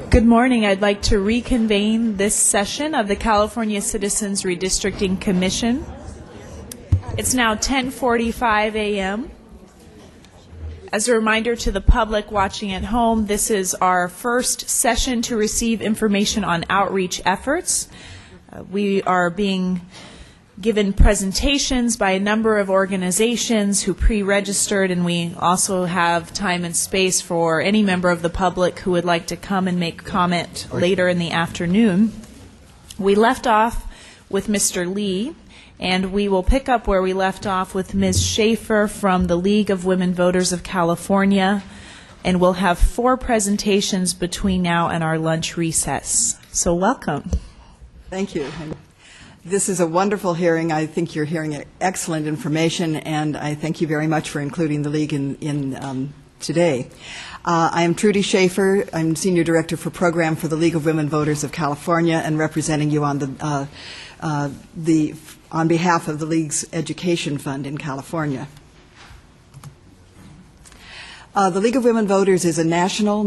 Good morning. I'd like to reconvene this session of the California Citizens Redistricting Commission. It's now 10:45 a.m. As a reminder to the public watching at home, this is our first session to receive information on outreach efforts. We are being given presentations by a number of organizations who pre-registered, and we also have time and space for any member of the public who would like to come and make comment later in the afternoon. We left off with Mr. Lee, and we will pick up where we left off with Ms. Schaefer from the League of Women Voters of California, and we'll have 4 presentations between now and our lunch recess. So welcome. Thank you. This is a wonderful hearing. I think you're hearing excellent information, and I thank you very much for including the League in today. I am Trudy Schaefer. I'm Senior Director for Program for the League of Women Voters of California and representing you on on behalf of the League's Education Fund in California. The League of Women Voters is a national,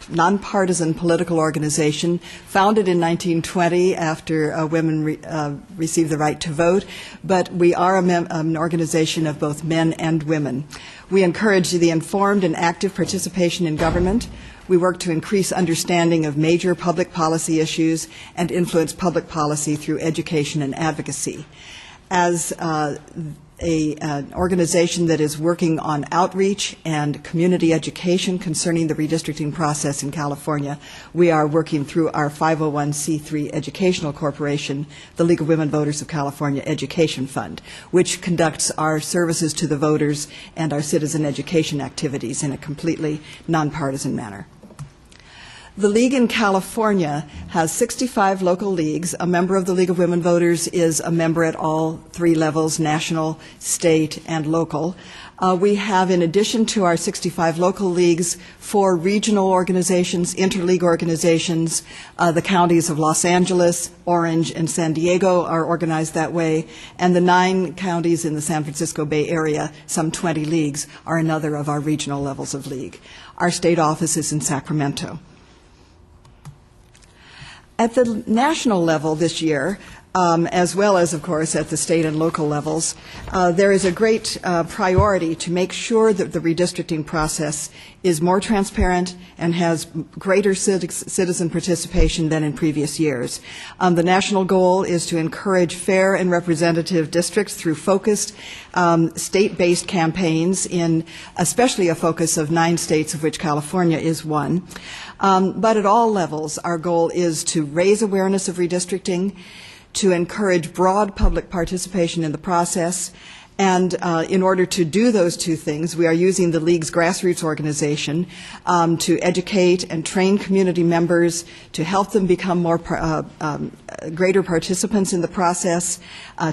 nonpartisan political organization founded in 1920 after women received the right to vote, but we are an organization of both men and women. We encourage the informed and active participation in government. We work to increase understanding of major public policy issues and influence public policy through education and advocacy. As an organization that is working on outreach and community education concerning the redistricting process in California, we are working through our 501c3 educational corporation, the League of Women Voters of California Education Fund, which conducts our services to the voters and our citizen education activities in a completely nonpartisan manner. The League in California has 65 local leagues. A member of the League of Women Voters is a member at all 3 levels, national, state, and local. We have, in addition to our 65 local leagues, 4 regional organizations, interleague organizations. The counties of Los Angeles, Orange, and San Diego are organized that way, and the 9 counties in the San Francisco Bay Area, some 20 leagues, are another of our regional levels of league. Our state office is in Sacramento. At the national level this year, as well as, of course, at the state and local levels, there is a great priority to make sure that the redistricting process is more transparent and has greater citizen participation than in previous years. The national goal is to encourage fair and representative districts through focused state-based campaigns in especially a focus of 9 states, of which California is one. But at all levels, our goal is to raise awareness of redistricting, to encourage broad public participation in the process, and in order to do those 2 things, we are using the League's grassroots organization to educate and train community members, to help them become more greater participants in the process,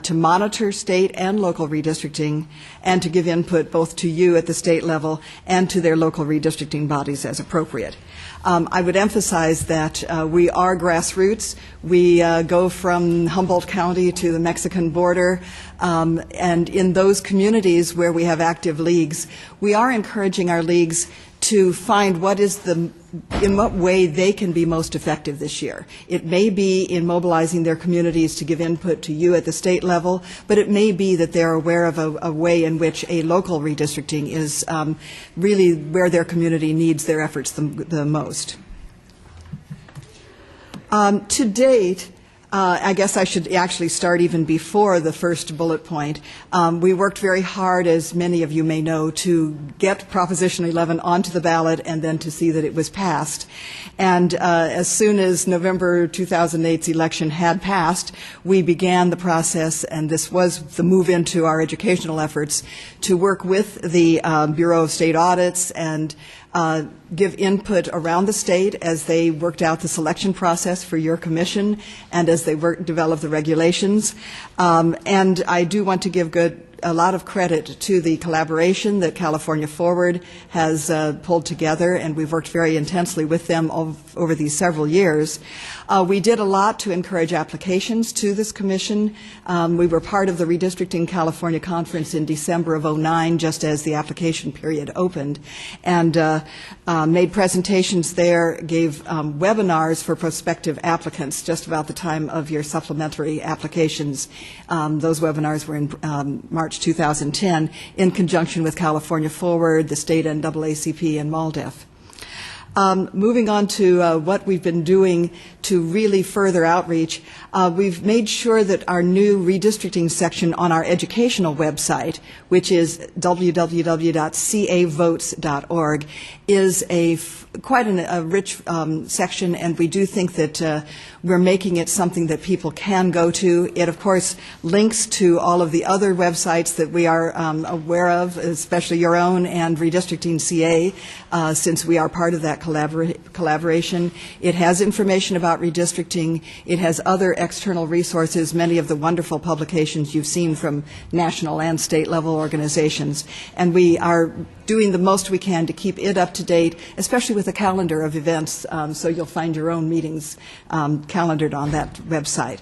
to monitor state and local redistricting, and to give input both to you at the state level and to their local redistricting bodies as appropriate. I would emphasize that we are grassroots. We go from Humboldt County to the Mexican border, and in those communities where we have active leagues, we are encouraging our leagues to find in what way they can be most effective this year. It may be in mobilizing their communities to give input to you at the state level, but it may be that they're aware of a way in which a local redistricting is really where their community needs their efforts the most. To date, I guess I should actually start even before the first bullet point. We worked very hard, as many of you may know, to get Proposition 11 onto the ballot and then to see that it was passed. And as soon as November 2008's election had passed, we began the process, and this was the move into our educational efforts, to work with the Bureau of State Audits and give input around the state as they worked out the selection process for your commission and as they developed the regulations. And I do want to give good a lot of credit to the collaboration that California Forward has pulled together, and we've worked very intensely with them over these several years. We did a lot to encourage applications to this commission. We were part of the Redistricting California Conference in December of '09, just as the application period opened, and made presentations there, gave webinars for prospective applicants just about the time of your supplementary applications. Those webinars were in March 2010 in conjunction with California Forward, the state NAACP, and MALDEF. Moving on to what we've been doing to really further outreach, we've made sure that our new redistricting section on our educational website, which is www.cavotes.org, is quite a rich section, and we do think that we're making it something that people can go to. It, of course, links to all of the other websites that we are aware of, especially your own and Redistricting CA, since we are part of that collaboration. It has information about redistricting. It has other external resources, many of the wonderful publications you've seen from national and state level organizations. And we are doing the most we can to keep it up to date, especially with a calendar of events, so you'll find your own meetings calendared on that website.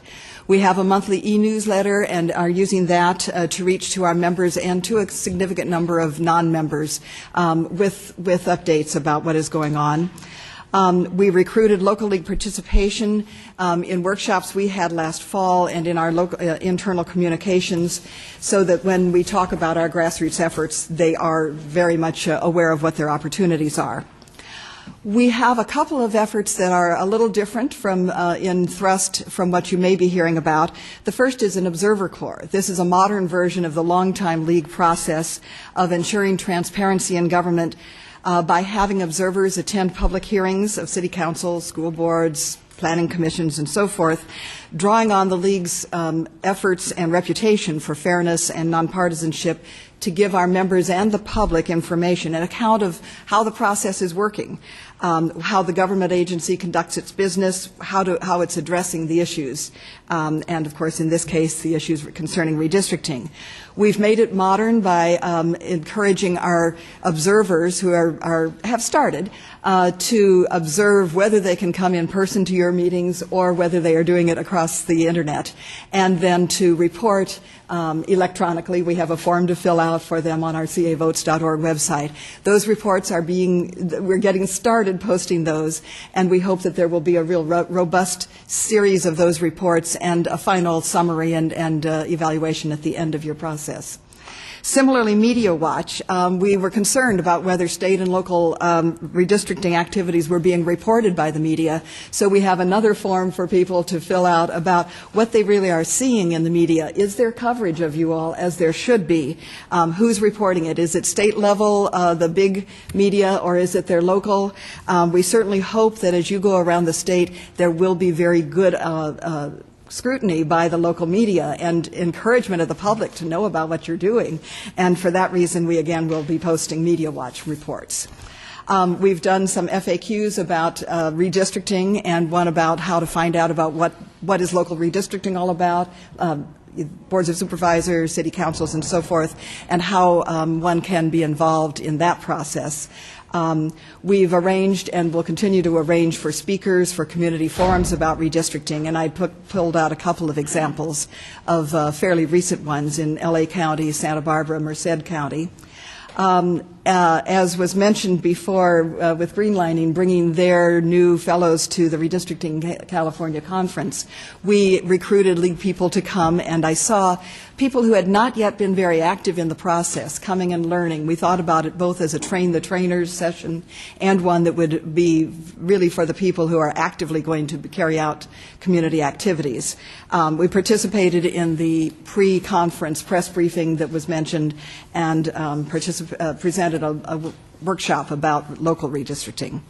We have a monthly e-newsletter and are using that to reach to our members and to a significant number of non-members with updates about what is going on. We recruited local league participation in workshops we had last fall and in our local, internal communications, so that when we talk about our grassroots efforts, they are very much aware of what their opportunities are. We have a couple of efforts that are a little different from in thrust from what you may be hearing about. The first is an observer corps. This is a modern version of the longtime league process of ensuring transparency in government by having observers attend public hearings of city council, school boards, planning commissions, and so forth, drawing on the League's efforts and reputation for fairness and nonpartisanship to give our members and the public information, an account of how the process is working, how the government agency conducts its business, how it's addressing the issues, and of course in this case the issues concerning redistricting. We've made it modern by encouraging our observers who have started to observe whether they can come in person to your meetings or whether they are doing it across the internet, and then to report electronically. We have a form to fill out for them on our cavotes.org website. Those reports we're getting started posting those, and we hope that there will be a real robust series of those reports and a final summary and evaluation at the end of your process. Similarly, Media Watch, we were concerned about whether state and local redistricting activities were being reported by the media, so we have another form for people to fill out about what they really are seeing in the media. Is there coverage of you all, as there should be? Who's reporting it? Is it state level, the big media, or is it their local? We certainly hope that as you go around the state, there will be very good scrutiny by the local media and encouragement of the public to know about what you're doing. And for that reason, we again will be posting Media Watch reports. We've done some FAQs about redistricting and one about how to find out about what is local redistricting all about, boards of supervisors, city councils, and so forth, and how one can be involved in that process. We've arranged and will continue to arrange for speakers for community forums about redistricting, and I pulled out a couple of examples of fairly recent ones in LA County, Santa Barbara, Merced County. As was mentioned before with Greenlining, bringing their new fellows to the Redistricting California Conference, we recruited league people to come, and I saw people who had not yet been very active in the process coming and learning. We thought about it both as a train the trainers session and one that would be really for the people who are actively going to carry out community activities. We participated in the pre-conference press briefing that was mentioned and presented a workshop about local redistricting.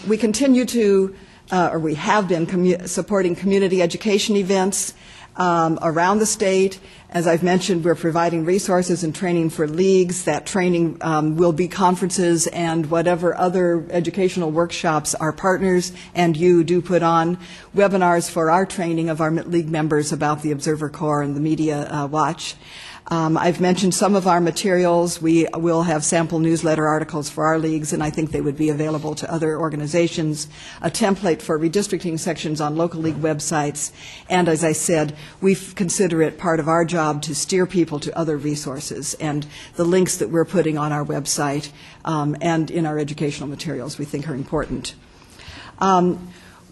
We continue to, or we have been supporting community education events. around the state. As I've mentioned, we're providing resources and training for leagues. That training will be conferences and whatever other educational workshops our partners and you do put on, webinars for our training of our league members about the Observer Corps and the Media Watch. I've mentioned some of our materials. We will have sample newsletter articles for our leagues, and I think they would be available to other organizations, a template for redistricting sections on local league websites, and as I said, we consider it part of our job to steer people to other resources, and the links that we're putting on our website and in our educational materials we think are important.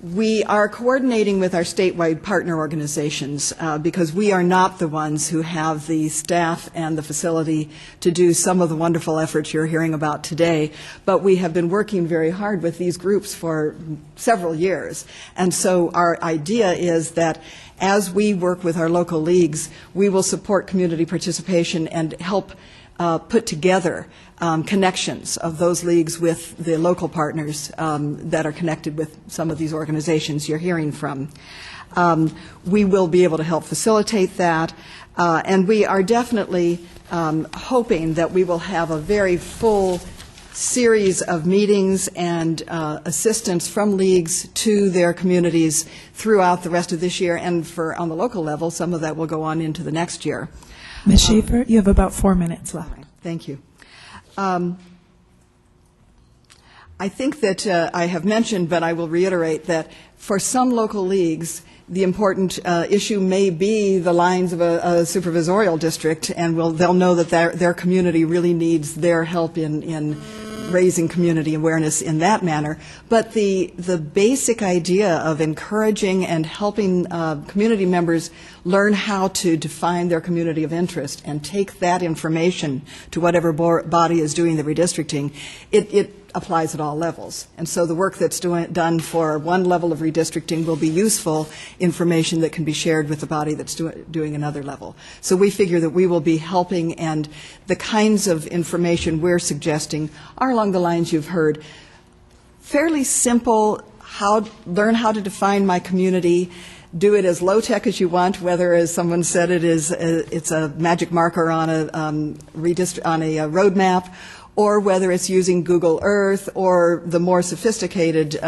We are coordinating with our statewide partner organizations because we are not the ones who have the staff and the facility to do some of the wonderful efforts you're hearing about today, but we have been working very hard with these groups for several years. And so our idea is that as we work with our local leagues, we will support community participation and help put together connections of those leagues with the local partners that are connected with some of these organizations you're hearing from. We will be able to help facilitate that, and we are definitely hoping that we will have a very full series of meetings and assistance from leagues to their communities throughout the rest of this year, and for on the local level, some of that will go on into the next year. Ms. Schaefer, you have about 4 minutes left. Thank you. I think that I have mentioned, but I will reiterate that for some local leagues, the important issue may be the lines of a supervisorial district, and they'll know that their community really needs their help in raising community awareness in that manner. But the basic idea of encouraging and helping community members learn how to define their community of interest and take that information to whatever body is doing the redistricting, it applies at all levels. And so the work that's done for one level of redistricting will be useful information that can be shared with the body that's doing another level. So we figure that we will be helping, and the kinds of information we're suggesting are along the lines you've heard. Fairly simple, learn how to define my community, do it as low-tech as you want, whether, as someone said, it's a magic marker on a roadmap, or whether it's using Google Earth or the more sophisticated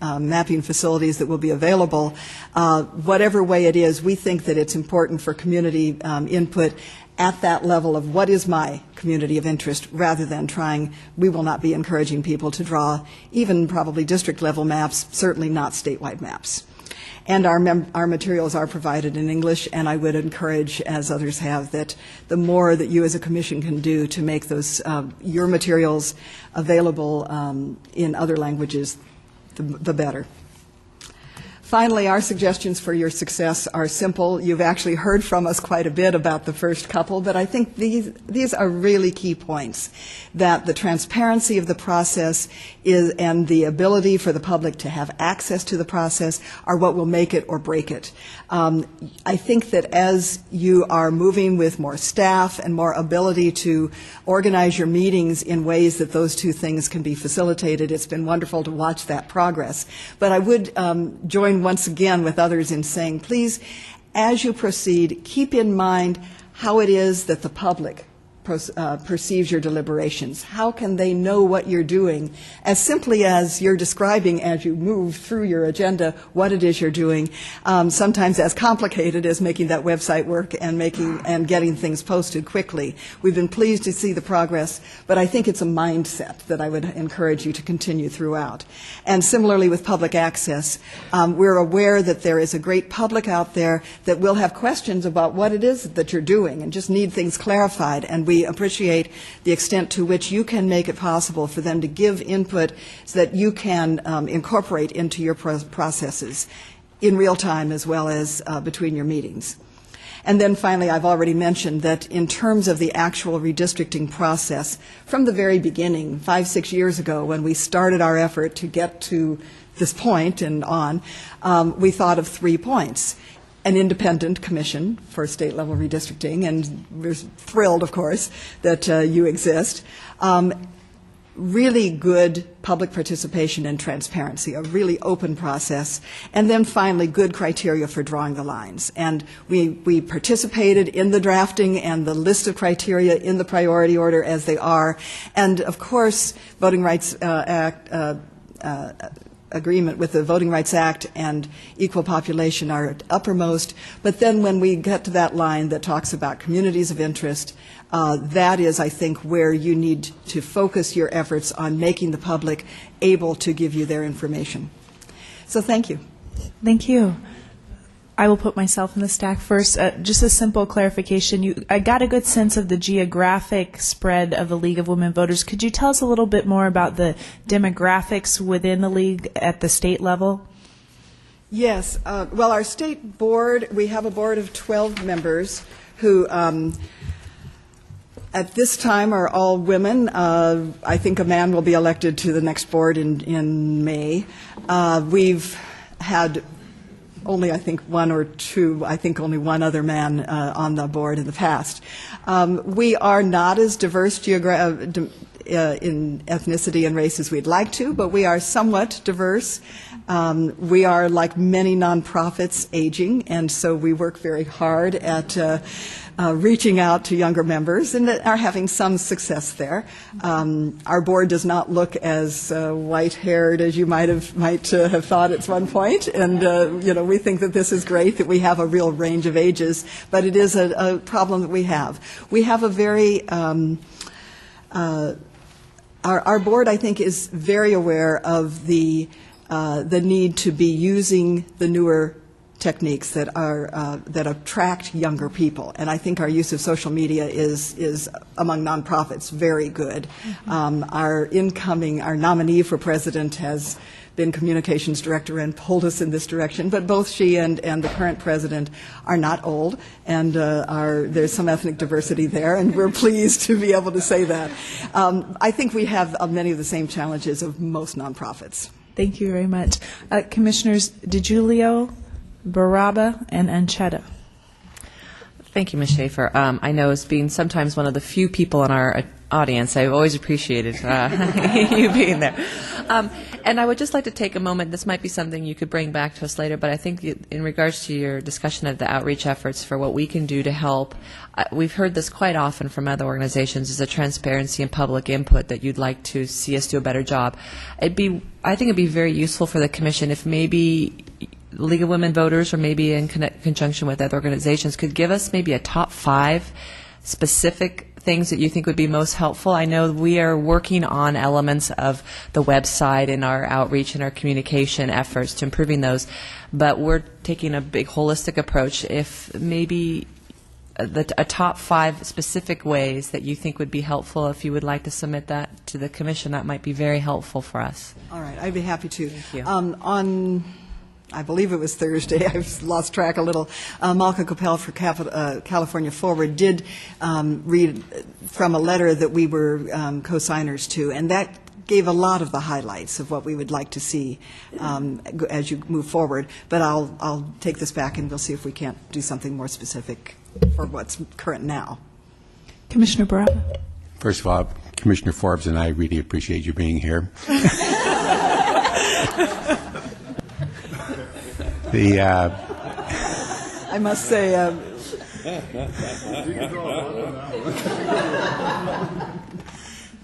mapping facilities that will be available. Whatever way it is, we think that it's important for community input at that level of what is my community of interest, rather than we will not be encouraging people to draw even probably district level maps, certainly not statewide maps. And our materials are provided in English, and I would encourage, as others have, that the more that you as a commission can do to make those your materials available in other languages, the better. Finally, our suggestions for your success are simple. You've actually heard from us quite a bit about the first couple, but I think these are really key points, that the transparency of the process and the ability for the public to have access to the process are what will make it or break it. I think that as you are moving with more staff and more ability to organize your meetings in ways that those two things can be facilitated, it's been wonderful to watch that progress. But I would join once again with others in saying, please, as you proceed, keep in mind how it is that the public perceives your deliberations. How can they know what you're doing? As simply as you're describing as you move through your agenda what it is you're doing, sometimes as complicated as making that website work and getting things posted quickly. We've been pleased to see the progress, but I think it's a mindset that I would encourage you to continue throughout. And similarly with public access, we're aware that there is a great public out there that will have questions about what it is that you're doing and just need things clarified, and we appreciate the extent to which you can make it possible for them to give input so that you can incorporate into your processes in real time as well as between your meetings. And then finally, I've already mentioned that in terms of the actual redistricting process, from the very beginning, 5-6 years ago, when we started our effort to get to this point and on, we thought of 3 points. An independent commission for state-level redistricting, and we're thrilled, of course, that you exist. really good public participation and transparency, a really open process, and then finally good criteria for drawing the lines. And we participated in the drafting and the list of criteria in the priority order as they are. And of course, Voting Rights Act agreement with the Voting Rights Act and equal population are uppermost. But then when we get to that line that talks about communities of interest, that is, I think, where you need to focus your efforts on making the public able to give you their information. So thank you. Thank you. I will put myself in the stack first. Just a simple clarification. I got a good sense of the geographic spread of the League of Women Voters. Could you tell us a little bit more about the demographics within the League at the state level? Yes. Well, our state board, we have a board of 12 members who at this time are all women. I think a man will be elected to the next board in May. We've had only, I think, one or two, I think only one other man on the board in the past. We are not as diverse in ethnicity and race as we'd like to, but we are somewhat diverse. We are, like many nonprofits, aging, and so we work very hard at reaching out to younger members and are having some success there. Our board does not look as white-haired as you might have thought at one point, and we think that this is great that we have a real range of ages, but it is a problem that we have. We have a very our board, I think, is very aware of the need to be using the newer techniques that attract younger people, and I think our use of social media is among nonprofits very good. Our nominee for president has been communications director and pulled us in this direction, but both she and the current president are not old, and there's some ethnic diversity there, and we're pleased to be able to say that. I think we have many of the same challenges of most nonprofits. Thank you very much. Commissioners DiGiulio, Baraba, and Anchetta. Thank you, Ms. Schaefer. I know as being sometimes one of the few people in our audience, I've always appreciated you being there. And I would just like to take a moment. This might be something you could bring back to us later, but I think in regards to your discussion of the outreach efforts for what we can do to help, we've heard this quite often from other organizations, is the transparency and public input that you'd like to see us do a better job. I think it'd be very useful for the Commission if maybe League of Women Voters, or maybe in conjunction with other organizations, could give us maybe a top 5 specific things that you think would be most helpful. I know we are working on elements of the website and our outreach and our communication efforts to improving those, but we're taking a big holistic approach. If maybe a top 5 specific ways that you think would be helpful, if you would like to submit that to the Commission, that might be very helpful for us. All right, I'd be happy to. Thank you. On I believe it was Thursday, I've lost track a little, Malka Coppell for California Forward did read from a letter that we were co-signers to, and that gave a lot of the highlights of what we would like to see as you move forward. But I'll take this back and we'll see if we can't do something more specific for what's current now. Commissioner Baraba. First of all, Commissioner Forbes and I really appreciate you being here. I must say,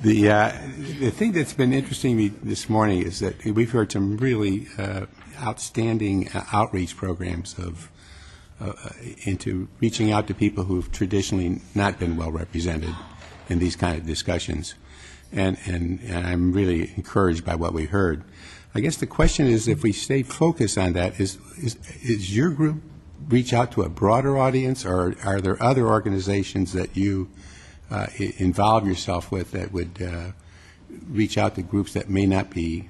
the thing that's been interesting to me this morning is that we've heard some really outstanding outreach programs into reaching out to people who've traditionally not been well represented in these kind of discussions, and I'm really encouraged by what we heard. I guess the question is, if we stay focused on that, is your group reach out to a broader audience, or are there other organizations that you involve yourself with that would reach out to groups that may not be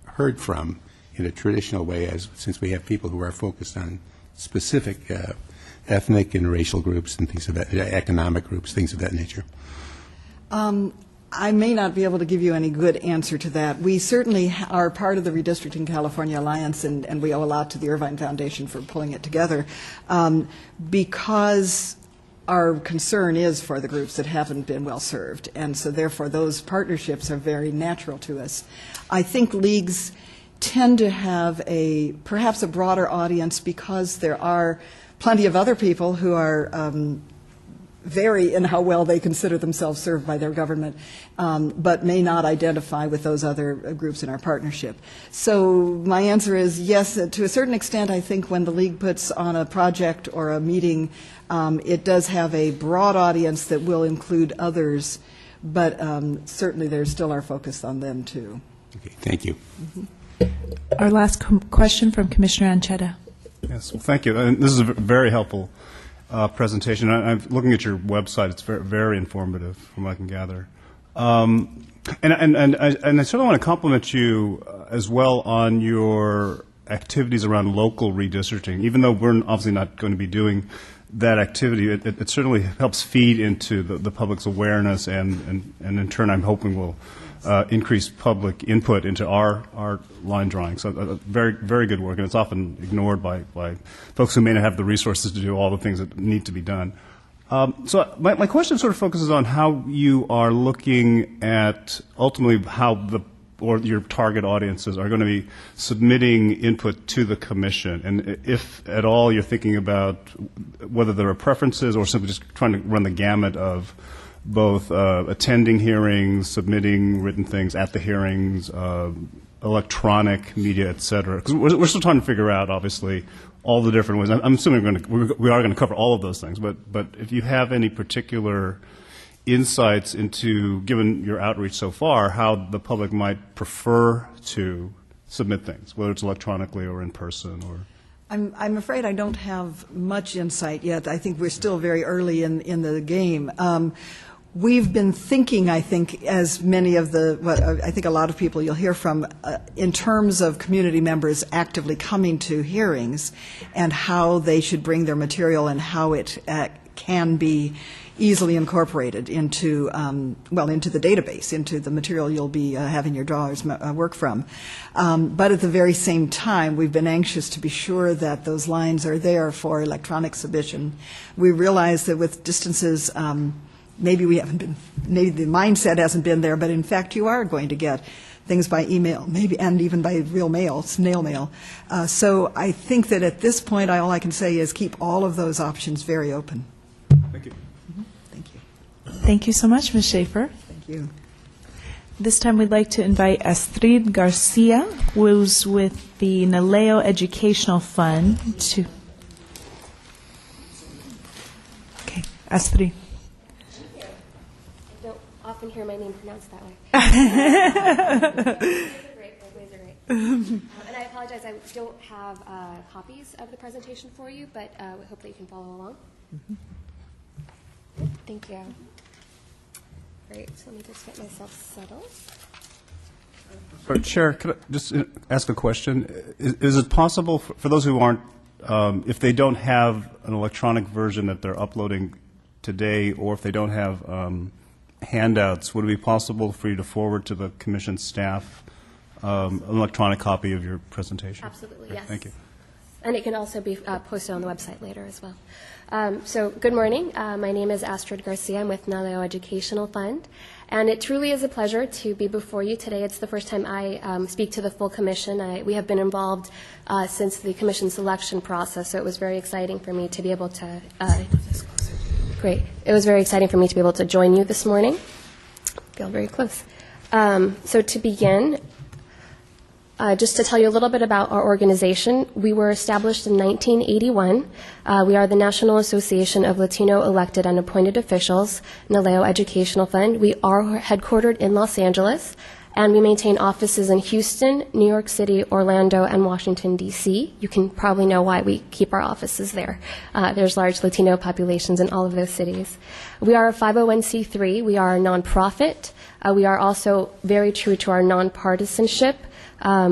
heard from in a traditional way, since we have people who are focused on specific ethnic and racial groups and things of that, economic groups, things of that nature? I may not be able to give you any good answer to that. We certainly are part of the Redistricting California Alliance, and we owe a lot to the Irvine Foundation for pulling it together, because our concern is for the groups that haven't been well served, and so therefore those partnerships are very natural to us. I think leagues tend to have perhaps a broader audience because there are plenty of other people who are vary in how well they consider themselves served by their government, but may not identify with those other groups in our partnership. So my answer is yes, to a certain extent. I think when the League puts on a project or a meeting, it does have a broad audience that will include others, but certainly there's still our focus on them too. Okay, thank you. Our last question from Commissioner Ancheta. Yes, well, thank you. And this is a very helpful presentation. I'm looking at your website. It's very, very informative, from what I can gather. And I certainly want to compliment you as well on your activities around local redistricting. Even though we're obviously not going to be doing that activity, it certainly helps feed into the public's awareness, and in turn, I'm hoping will increase public input into our line drawing. So very, very good work, and it's often ignored by folks who may not have the resources to do all the things that need to be done. So my question sort of focuses on how you are looking at ultimately how your target audiences are going to be submitting input to the commission, and if at all you're thinking about whether there are preferences or simply just trying to run the gamut of both attending hearings, submitting written things at the hearings, electronic media, et cetera. Because we're still trying to figure out, obviously, all the different ways. I'm assuming we are going to cover all of those things, but if you have any particular insights into, given your outreach so far, how the public might prefer to submit things, whether it's electronically or in person or... I'm afraid I don't have much insight yet. I think we're still very early in the game. We've been thinking, I think, as many of I think a lot of people you'll hear from, in terms of community members actively coming to hearings and how they should bring their material and how it can be easily incorporated into the database, into the material you'll be having your drawers work from. But at the very same time, we've been anxious to be sure that those lines are there for electronic submission. We realize that with distances, maybe the mindset hasn't been there, but in fact you are going to get things by email, maybe, and even by real mail, snail mail. So I think that at this point, all I can say is keep all of those options very open. Thank you. Thank you. Thank you so much, Ms. Schaefer. Thank you. This time we'd like to invite Astrid Garcia, who's with the Naleo Educational Fund, to... Okay, Astrid. I don't often hear my name pronounced that way. Ways are great. And I apologize, I don't have copies of the presentation for you, but we hope that you can follow along. Thank you. Great, so let me just get myself settled. Chair, could I just ask a question? Is it possible for those who aren't, if they don't have an electronic version that they're uploading today, or if they don't have handouts, would it be possible for you to forward to the commission staff an electronic copy of your presentation? Absolutely, yes. Thank you. And it can also be posted on the website later as well. So good morning. My name is Astrid Garcia. I'm with Naleo Educational Fund. And it truly is a pleasure to be before you today. It's the first time I speak to the full commission. We have been involved since the commission selection process, so it was very exciting for me to be able to great. It was very exciting for me to be able to join you this morning. Feel very close. So to begin, just to tell you a little bit about our organization, we were established in 1981. We are the National Association of Latino Elected and Appointed Officials, Naleo Educational Fund. We are headquartered in Los Angeles, and we maintain offices in Houston, New York City, Orlando, and Washington, D.C. You can probably know why we keep our offices there. There's large Latino populations in all of those cities. We are a 501c3. We are a nonprofit. We are also very true to our nonpartisanship.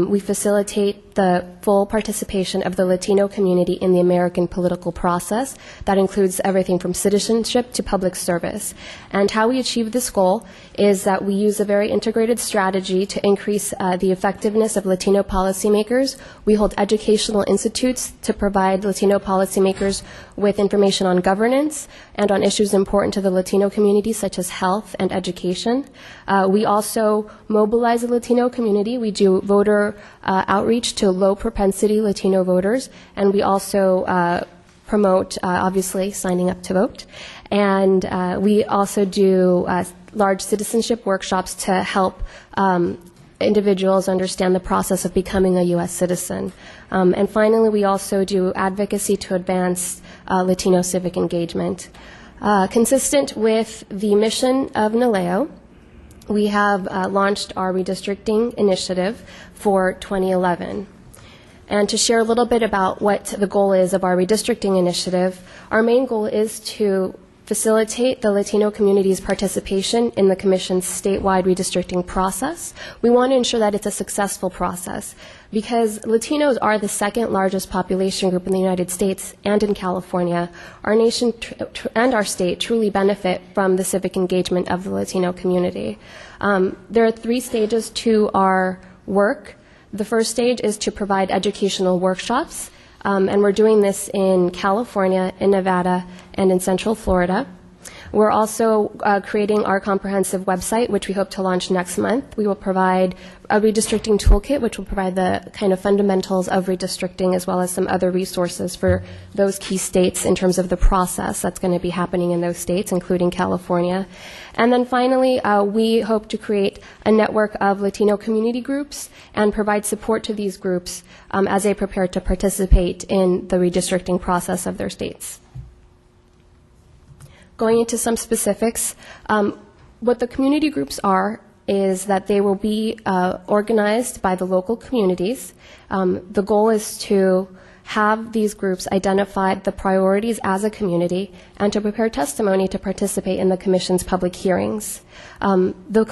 We facilitate the full participation of the Latino community in the American political process. That includes everything from citizenship to public service. And how we achieve this goal is that we use a very integrated strategy to increase the effectiveness of Latino policymakers. We hold educational institutes to provide Latino policymakers with information on governance and on issues important to the Latino community, such as health and education. We also mobilize the Latino community. We do voter outreach to low-propensity Latino voters, and we also promote, obviously, signing up to vote. And we also do large citizenship workshops to help individuals understand the process of becoming a U.S. citizen. And finally, we also do advocacy to advance Latino civic engagement. Consistent with the mission of NALEO, we have launched our redistricting initiative for 2011. And to share a little bit about what the goal is of our redistricting initiative, our main goal is to facilitate the Latino community's participation in the Commission's statewide redistricting process. We want to ensure that it's a successful process because Latinos are the second largest population group in the United States and in California. Our nation and our state truly benefit from the civic engagement of the Latino community. There are 3 stages to our work. The first stage is to provide educational workshops. And we're doing this in California, in Nevada, and in Central Florida. We're also creating our comprehensive website, which we hope to launch next month. We will provide a redistricting toolkit, which will provide the kind of fundamentals of redistricting as well as some other resources for those key states in terms of the process that's going to be happening in those states, including California. And then finally, we hope to create a network of Latino community groups and provide support to these groups as they prepare to participate in the redistricting process of their states. Going into some specifics, what the community groups are is that they will be organized by the local communities. The goal is to have these groups identify the priorities as a community and to prepare testimony to participate in the Commission's public hearings. The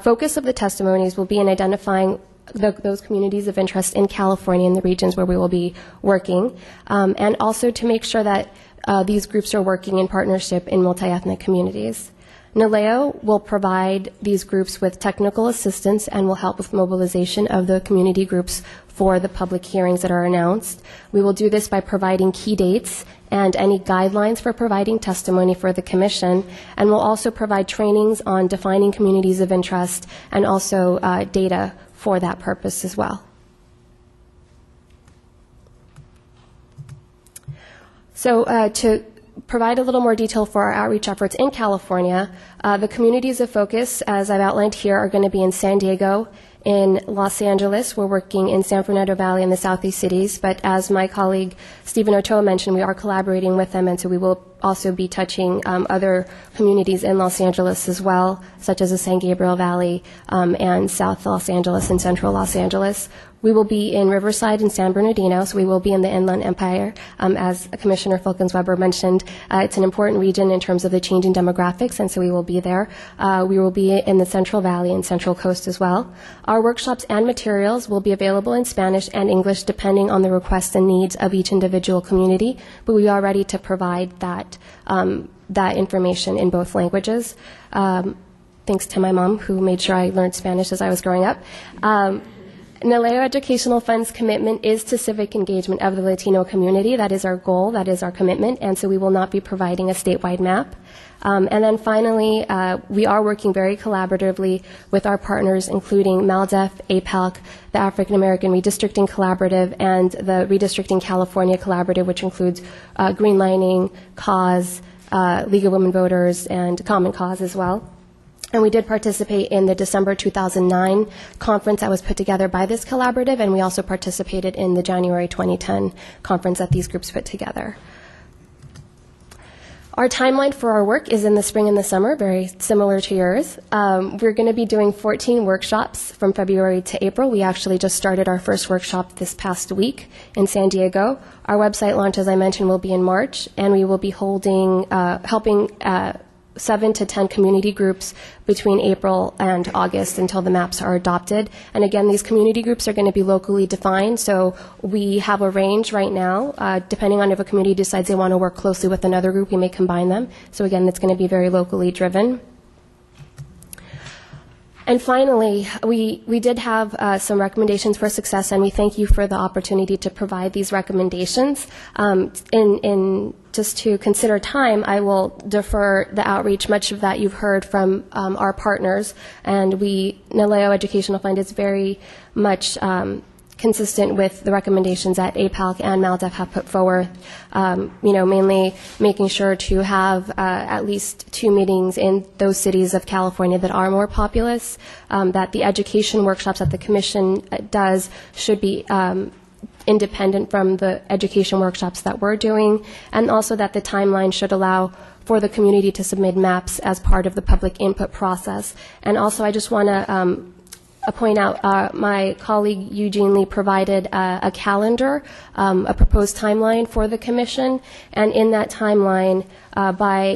focus of the testimonies will be in identifying those communities of interest in California and the regions where we will be working, and also to make sure that these groups are working in partnership in multi-ethnic communities. NALEO will provide these groups with technical assistance and will help with mobilization of the community groups for the public hearings that are announced. We will do this by providing key dates and any guidelines for providing testimony for the Commission, and we'll also provide trainings on defining communities of interest and also data for that purpose as well. So to provide a little more detail for our outreach efforts in California, the communities of focus, as I've outlined here, are going to be in San Diego, in Los Angeles. We're working in San Fernando Valley and the Southeast cities, but as my colleague Stephen Ochoa mentioned, we are collaborating with them, and so we will also be touching other communities in Los Angeles as well, such as the San Gabriel Valley and South Los Angeles and Central Los Angeles. We will be in Riverside and San Bernardino, so we will be in the Inland Empire. As Commissioner Filkins-Weber mentioned, it's an important region in terms of the changing demographics, and so we will be there. We will be in the Central Valley and Central Coast as well. Our workshops and materials will be available in Spanish and English depending on the requests and needs of each individual community, but we are ready to provide that information in both languages. Thanks to my mom, who made sure I learned Spanish as I was growing up. NALEO Educational Fund's commitment is to civic engagement of the Latino community. That is our goal, that is our commitment, and so we will not be providing a statewide map. And then finally, we are working very collaboratively with our partners, including MALDEF, APALC, the African American Redistricting Collaborative, and the Redistricting California Collaborative, which includes Greenlining, CAUSE, League of Women Voters, and Common Cause as well. And we did participate in the December 2009 conference that was put together by this collaborative, and we also participated in the January 2010 conference that these groups put together. Our timeline for our work is in the spring and the summer, very similar to yours. We're going to be doing 14 workshops from February to April. We actually just started our first workshop this past week in San Diego. Our website launch, as I mentioned, will be in March, and we will be holding, helping 7 to 10 community groups between April and August until the maps are adopted. And again, these community groups are going to be locally defined, so we have a range right now. Depending on if a community decides they want to work closely with another group, we may combine them. So again, it's going to be very locally driven. And finally, we did have some recommendations for success, and we thank you for the opportunity to provide these recommendations. In just to consider time, I will defer the outreach. Much of that you've heard from our partners, and NALEO Educational Fund is very much consistent with the recommendations that APALC and MALDEF have put forward, mainly making sure to have at least 2 meetings in those cities of California that are more populous, that the education workshops that the Commission does should be independent from the education workshops that we're doing, and also that the timeline should allow for the community to submit maps as part of the public input process. And also I just want to point out, my colleague Eugene Lee provided a calendar, a proposed timeline for the Commission, and in that timeline,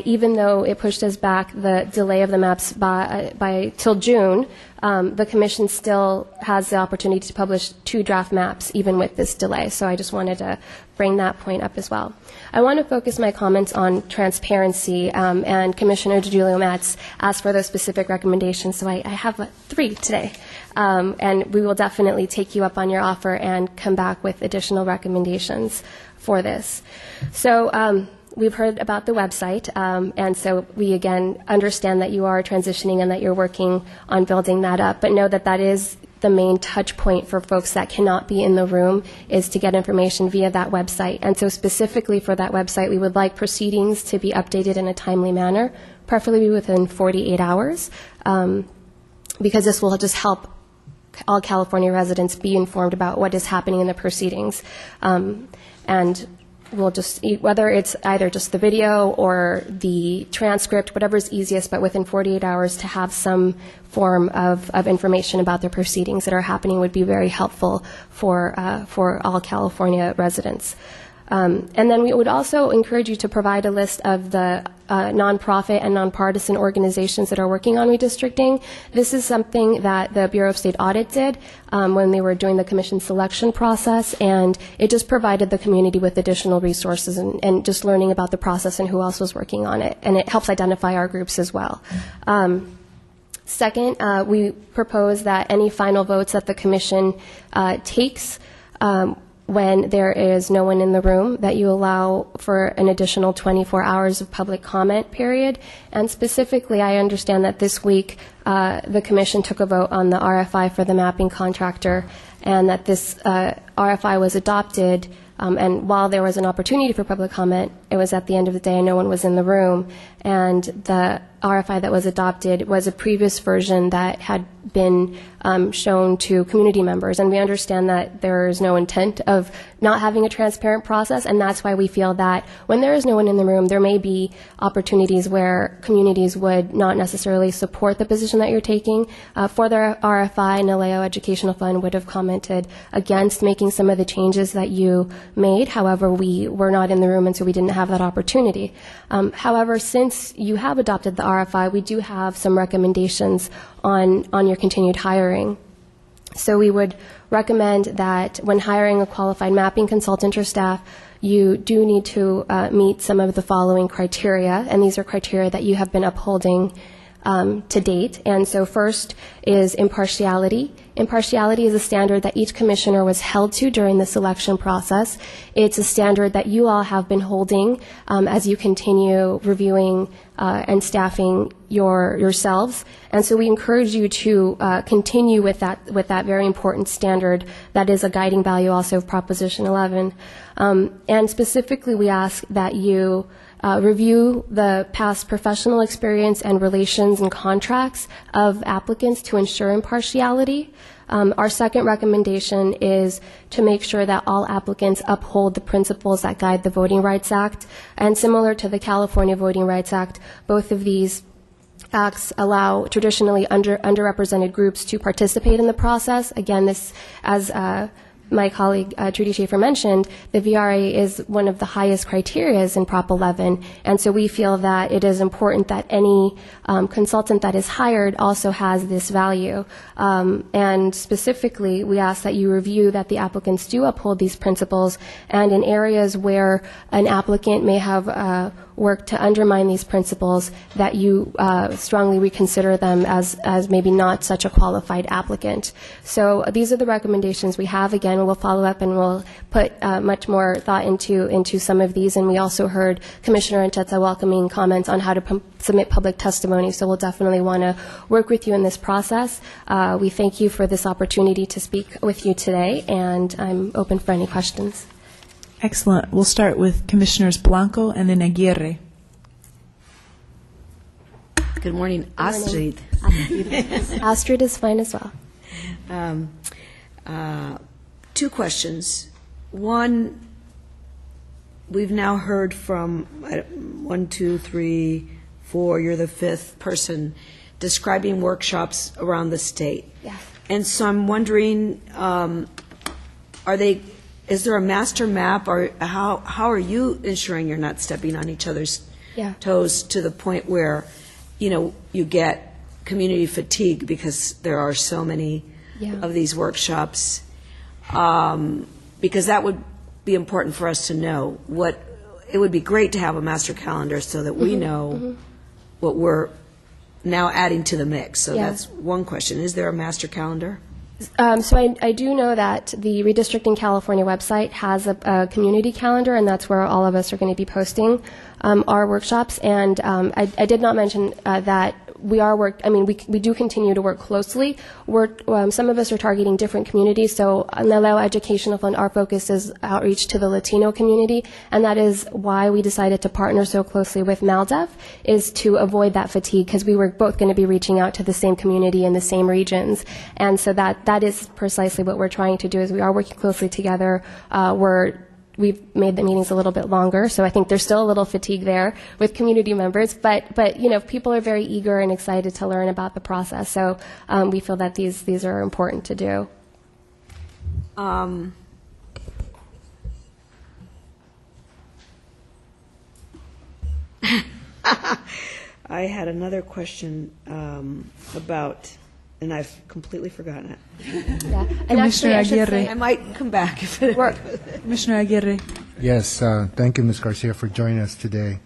even though it pushed us back the delay of the maps by till June, the Commission still has the opportunity to publish 2 draft maps even with this delay. So I just wanted to bring that point up as well. I want to focus my comments on transparency, and Commissioner DiGiulio Matz asked for those specific recommendations, so I have 3 today. And we will definitely take you up on your offer and come back with additional recommendations for this. So we've heard about the website, and so we again understand that you are transitioning and that you're working on building that up, but know that that is the main touch point for folks that cannot be in the room, is to get information via that website. And so specifically for that website, we would like proceedings to be updated in a timely manner, preferably within 48 hours, because this will just help all California residents be informed about what is happening in the proceedings. And we'll just, whether it's either just the video or the transcript, whatever is easiest, but within 48 hours to have some form of information about the proceedings that are happening would be very helpful for all California residents. And then we would also encourage you to provide a list of the nonprofit and nonpartisan organizations that are working on redistricting. This is something that the Bureau of State Audit did when they were doing the commission selection process, and it just provided the community with additional resources and just learning about the process and who else was working on it. And it helps identify our groups as well. Second, we propose that any final votes that the commission takes when there is no one in the room, that you allow for an additional 24 hours of public comment period. And specifically, I understand that this week the Commission took a vote on the RFI for the mapping contractor, and that this RFI was adopted, and while there was an opportunity for public comment, it was at the end of the day and no one was in the room. And the RFI that was adopted was a previous version that had been shown to community members. And we understand that there is no intent of not having a transparent process, and that's why we feel that when there is no one in the room, there may be opportunities where communities would not necessarily support the position that you're taking. For the RFI, NALEO Educational Fund would have commented against making some of the changes that you made. However, we were not in the room, and so we didn't have that opportunity. However, since you have adopted the RFI, we do have some recommendations on your continued hiring. So we would recommend that when hiring a qualified mapping consultant or staff, you do need to meet some of the following criteria, and these are criteria that you have been upholding to date. And so first is impartiality. Impartiality is a standard that each commissioner was held to during the selection process. It's a standard that you all have been holding as you continue reviewing and staffing yourselves. And so we encourage you to continue with that very important standard that is a guiding value also of Proposition 11. And specifically, we ask that you review the past professional experience and relations and contracts of applicants to ensure impartiality. Our second recommendation is to make sure that all applicants uphold the principles that guide the Voting Rights Act. And similar to the California Voting Rights Act, both of these acts allow traditionally underrepresented groups to participate in the process. Again, this, as my colleague Trudy Schaefer mentioned, the VRA is one of the highest criterias in Prop 11, and so we feel that it is important that any consultant that is hired also has this value. And specifically, we ask that you review that the applicants do uphold these principles, and in areas where an applicant may have work to undermine these principles, that you strongly reconsider them as maybe not such a qualified applicant. So these are the recommendations we have. Again, we'll follow up and we'll put much more thought into some of these. And we also heard Commissioner Ancheta welcoming comments on how to submit public testimony. So we'll definitely want to work with you in this process. We thank you for this opportunity to speak with you today, and I'm open for any questions. Excellent. We'll start with Commissioners Blanco and then Aguirre. Good morning, Astrid. Astrid is fine as well. Two questions. One, we've now heard from 1, 2, 3, 4, you're the fifth person describing workshops around the state. Yes. And so I'm wondering, is there a master map, or how are you ensuring you're not stepping on each other's toes to the point where, you get community fatigue because there are so many of these workshops? Because that would be important for us to know. It would be great to have a master calendar so that we know what we're now adding to the mix. So that's one question. Is there a master calendar? So I do know that the Redistricting California website has a community calendar, and that's where all of us are going to be posting our workshops. And I did not mention that we do continue to work closely. Some of us are targeting different communities. So on the Naleo Educational Fund, our focus is outreach to the Latino community, and that is why we decided to partner so closely with MALDEF, is to avoid that fatigue, because we were both going to be reaching out to the same community in the same regions. And so that is precisely what we're trying to do, is we are working closely together. We've made the meetings a little bit longer, so I think there's still a little fatigue there with community members, but people are very eager and excited to learn about the process, so we feel that these are important to do. I had another question about, and I've completely forgotten it. Yeah. And Commissioner actually, Aguirre. I might come back if it Commissioner Aguirre. Yes, thank you, Ms. Garcia, for joining us today.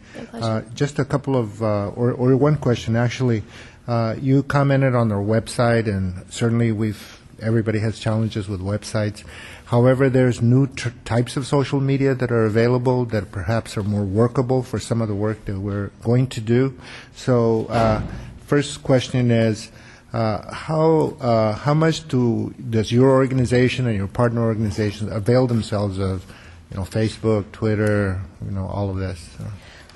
Just a couple of, or one question, actually. You commented on our website, and certainly everybody has challenges with websites. However, there's new types of social media that are available that perhaps are more workable for some of the work that we're going to do. So, first question is, how much does your organization and your partner organizations avail themselves of, Facebook, Twitter, all of this?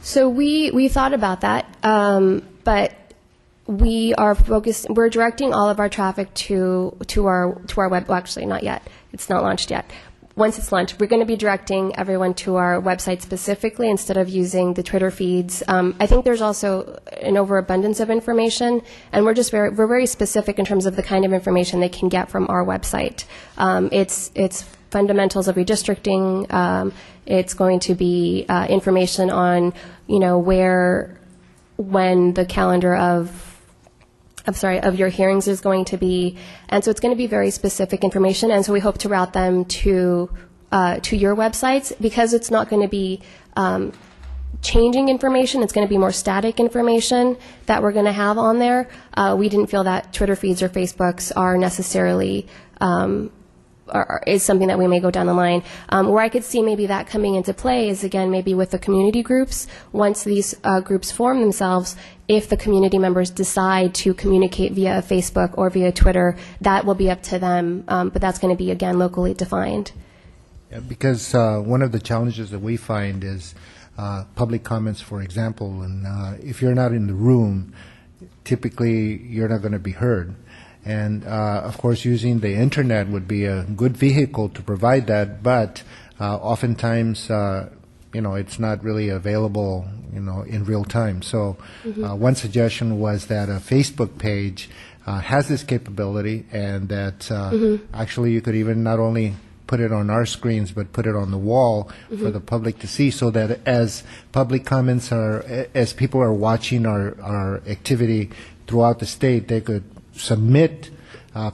So we thought about that, but we are focused. We're directing all of our traffic to our web. Well, actually, not yet. It's not launched yet. Once it's launched, we're going to be directing everyone to our website specifically instead of using the Twitter feeds. I think there's also an overabundance of information, and we're very specific in terms of the kind of information they can get from our website. It's fundamentals of redistricting. It's going to be information on when the calendar of your hearings is going to be, and so it's going to be very specific information, and so we hope to route them to your websites, because it's not going to be changing information. It's going to be more static information that we're going to have on there. We didn't feel that Twitter feeds or Facebooks are necessarily is something that we may go down the line. Where I could see maybe that coming into play is, again, maybe with the community groups. Once these groups form themselves, if the community members decide to communicate via Facebook or via Twitter, that will be up to them, but that's going to be, again, locally defined. Yeah, because one of the challenges that we find is public comments, for example, and if you're not in the room, typically you're not going to be heard. And, of course, using the Internet would be a good vehicle to provide that, but oftentimes, it's not really available, in real time. So one suggestion was that a Facebook page has this capability, and that actually you could even not only put it on our screens, but put it on the wall for the public to see, so that as public comments as people are watching our activity throughout the state, they could submit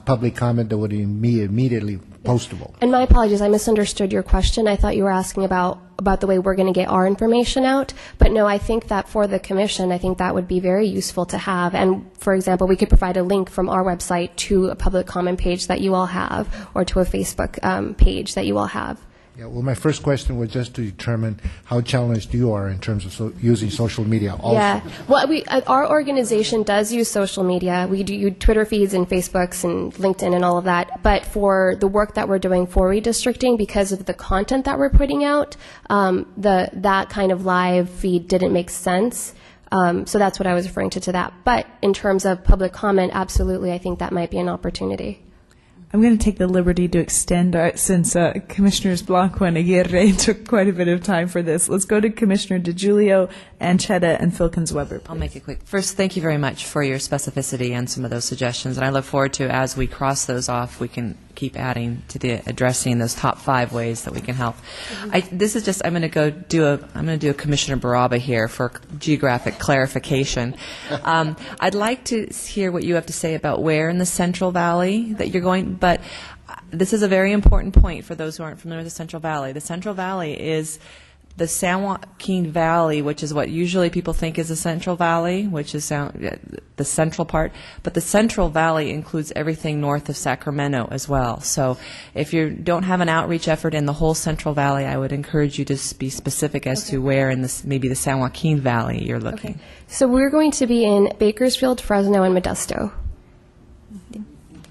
public comment that would be immediately postable. And my apologies, I misunderstood your question. I thought you were asking about the way we're going to get our information out. But no, I think that for the commission, I think that would be very useful to have. And for example, we could provide a link from our website to a public comment page that you all have, or to a Facebook page that you all have. Yeah, well, my first question was just to determine how challenged you are in terms of using social media also. Yeah, well, our organization does use social media. We do Twitter feeds and Facebooks and LinkedIn and all of that. But for the work that we're doing for redistricting, because of the content that we're putting out, that kind of live feed didn't make sense. So that's what I was referring to that. But in terms of public comment, absolutely, I think that might be an opportunity. I'm going to take the liberty to extend since Commissioners Blanco and Aguirre took quite a bit of time for this. Let's go to Commissioner DeGiulio, Anchetta, and Filkins-Weber. I'll make it quick. First, thank you very much for your specificity and some of those suggestions. And I look forward to, as we cross those off, we can keep adding to addressing those top 5 ways that we can help. I'm going to do a Commissioner Baraba here for geographic clarification. I'd like to hear what you have to say about where in the Central Valley that you're going, but this is a very important point for those who aren't familiar with the Central Valley. The Central Valley is the San Joaquin Valley, which is what usually people think is the Central Valley, which is the central part. But the Central Valley includes everything north of Sacramento as well. So if you don't have an outreach effort in the whole Central Valley, I would encourage you to be specific as to where in maybe the San Joaquin Valley you're looking. Okay. So we're going to be in Bakersfield, Fresno, and Modesto.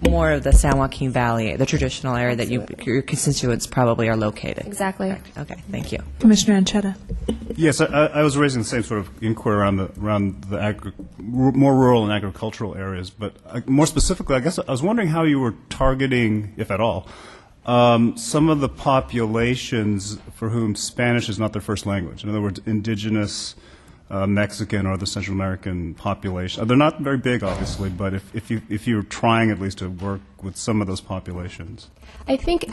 More of the San Joaquin Valley, the traditional area that your constituents probably are located. Exactly. Correct. Okay, thank you. Commissioner Anchetta. Yes, I was raising the same sort of inquiry around the more rural and agricultural areas, but more specifically, I guess I was wondering how you were targeting, if at all, some of the populations for whom Spanish is not their first language. In other words, indigenous Mexican or the Central American population. They're not very big, obviously, but if you're trying at least to work with some of those populations. I think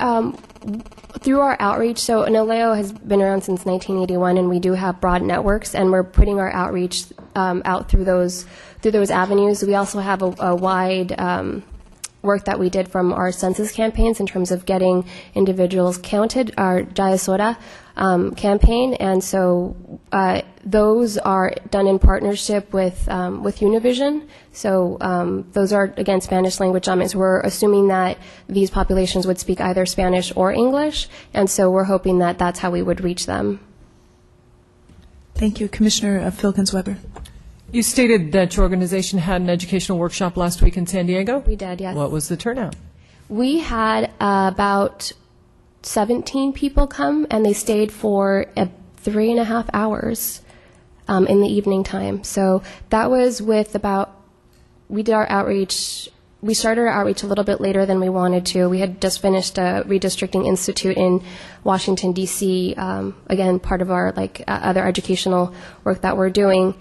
through our outreach, so NALEO has been around since 1981, and we do have broad networks, and we're putting our outreach out through those avenues. We also have a wide work that we did from our census campaigns in terms of getting individuals counted, our Jayasora campaign, and so those are done in partnership with Univision. So those are, again, Spanish language dominants. We're assuming that these populations would speak either Spanish or English, and so we're hoping that that's how we would reach them. Thank you. Commissioner Filkins-Weber. You stated that your organization had an educational workshop last week in San Diego? We did, yes. What was the turnout? We had about 17 people come, and they stayed for 3.5 hours in the evening time. So that was with we did our outreach. We started our outreach a little bit later than we wanted to. We had just finished a Redistricting Institute in Washington, D.C., again, part of our other educational work that we're doing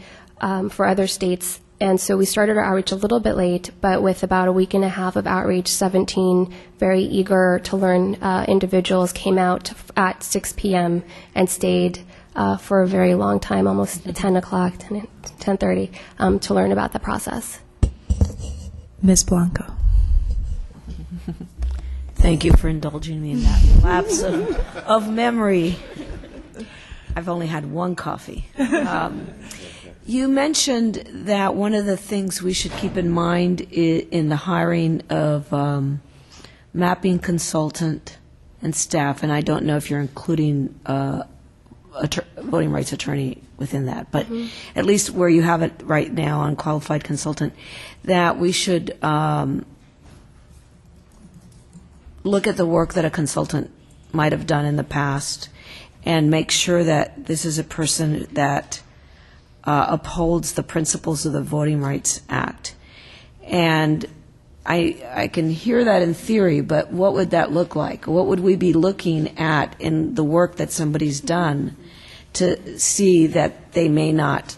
for other states. And so we started our outreach a little bit late, but with about a week and a half of outreach, 17 very eager to learn individuals came out at 6 p.m. and stayed for a very long time, almost 10 o'clock, 10:30, to learn about the process. Ms. Blanco. Thank you for indulging me in that lapse of memory. I've only had one coffee. You mentioned that one of the things we should keep in mind in the hiring of mapping consultant and staff, and I don't know if you're including a voting rights attorney within that, but at least where you have it right now on qualified consultant, that we should look at the work that a consultant might have done in the past and make sure that this is a person that upholds the principles of the Voting Rights Act. And I can hear that in theory, but what would that look like? What would we be looking at in the work that somebody's done to see that they may not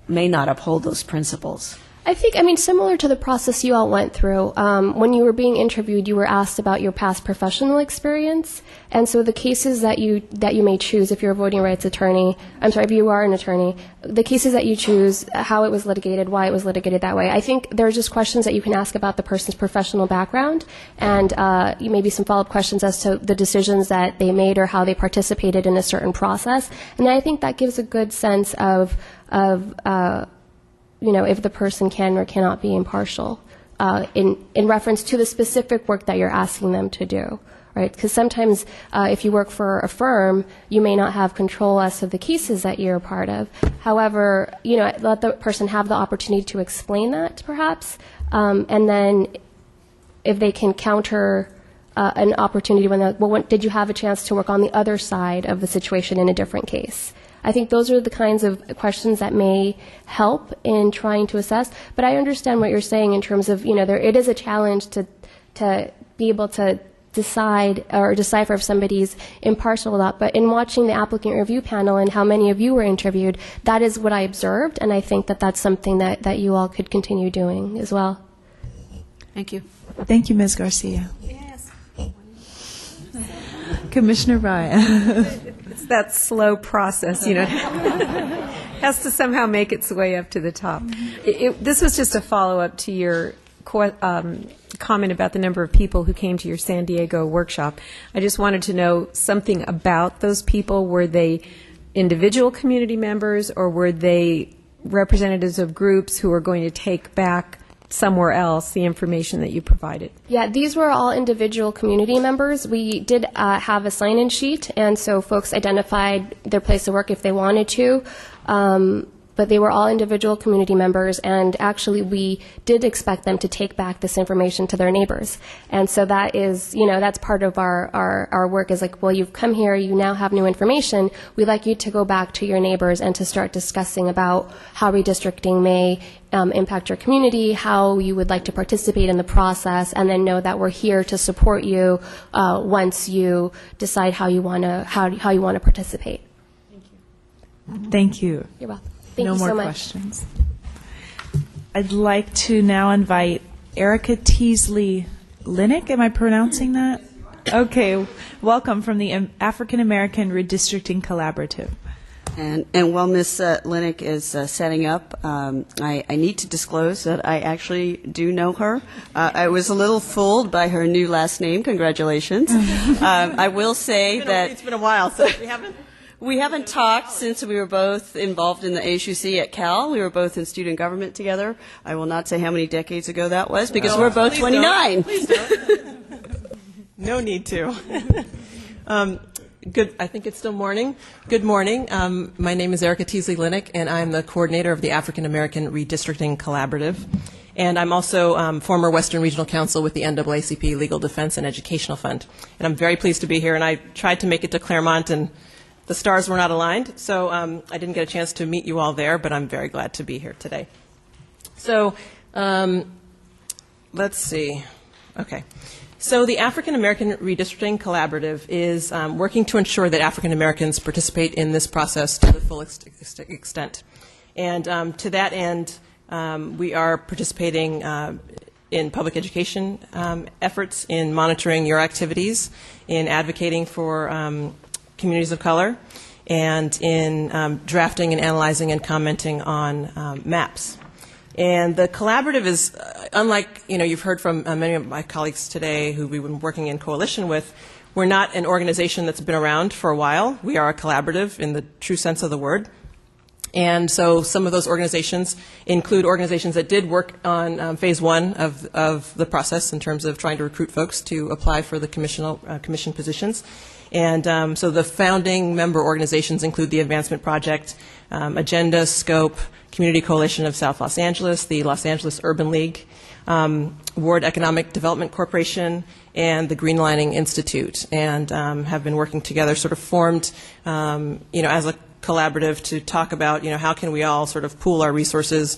may not uphold those principles? I think, similar to the process you all went through, when you were being interviewed, you were asked about your past professional experience, and so the cases that you may choose if you're a voting rights attorney, if you are an attorney, the cases that you choose, how it was litigated, why it was litigated that way. I think there are just questions that you can ask about the person's professional background, and maybe some follow-up questions as to the decisions that they made or how they participated in a certain process, and I think that gives a good sense of if the person can or cannot be impartial in reference to the specific work that you're asking them to do, right? Because sometimes if you work for a firm, you may not have control as to the cases that you're a part of. However, let the person have the opportunity to explain that, perhaps, and then if they can counter an opportunity when did you have a chance to work on the other side of the situation in a different case? I think those are the kinds of questions that may help in trying to assess. But I understand what you're saying in terms of, it is a challenge to be able to decide or decipher if somebody's impartial or not. But in watching the applicant review panel and how many of you were interviewed, that is what I observed. And I think that that's something that you all could continue doing as well. Thank you. Thank you, Ms. Garcia. Yes. Commissioner Ryan. It's that slow process, has to somehow make its way up to the top. This was just a follow-up to your comment about the number of people who came to your San Diego workshop. I just wanted to know something about those people. Were they individual community members, or were they representatives of groups who are going to take back somewhere else the information that you provided? Yeah, these were all individual community members. We did have a sign-in sheet, and so folks identified their place of work if they wanted to. But they were all individual community members, and actually we did expect them to take back this information to their neighbors. And so that is, that's part of our work is like, well, you've come here, you now have new information. We'd like you to go back to your neighbors and to start discussing about how redistricting may impact your community, how you would like to participate in the process, and then know that we're here to support you once you decide how you want to participate. Thank you. You're welcome. Thank no you more so much. questions. I'd like to now invite Erica Teasley Linick. Am I pronouncing that? Okay. Welcome from the African American Redistricting Collaborative. And while Ms. Linick is setting up, I need to disclose that I actually do know her. I was a little fooled by her new last name. Congratulations. I will say that it's been a while, so we haven't. We haven't talked since we were both involved in the ASUC at Cal. We were both in student government together. I will not say how many decades ago that was because we're both 29. Please don't. No need to. Good. I think it's still morning. Good morning. My name is Erica Teasley Linick, and I'm the coordinator of the African American Redistricting Collaborative. And I'm also former Western Regional Counsel with the NAACP Legal Defense and Educational Fund. And I'm very pleased to be here. And I tried to make it to Claremont, and the stars were not aligned, so I didn't get a chance to meet you all there, but I'm very glad to be here today. So let's see. Okay. So the African American Redistricting Collaborative is working to ensure that African Americans participate in this process to the full extent. And to that end, we are participating in public education efforts, in monitoring your activities, in advocating for communities of color, and in drafting and analyzing and commenting on maps. And the collaborative is, unlike, you've heard from many of my colleagues today who we've been working in coalition with, we're not an organization that's been around for a while. We are a collaborative in the true sense of the word. And so some of those organizations include organizations that did work on phase one of the process in terms of trying to recruit folks to apply for the commission positions. And so the founding member organizations include the Advancement Project, Agenda, Scope, Community Coalition of South Los Angeles, the Los Angeles Urban League, Ward Economic Development Corporation, and the Greenlining Institute, and have been working together, sort of formed, as a collaborative to talk about, how can we all sort of pool our resources,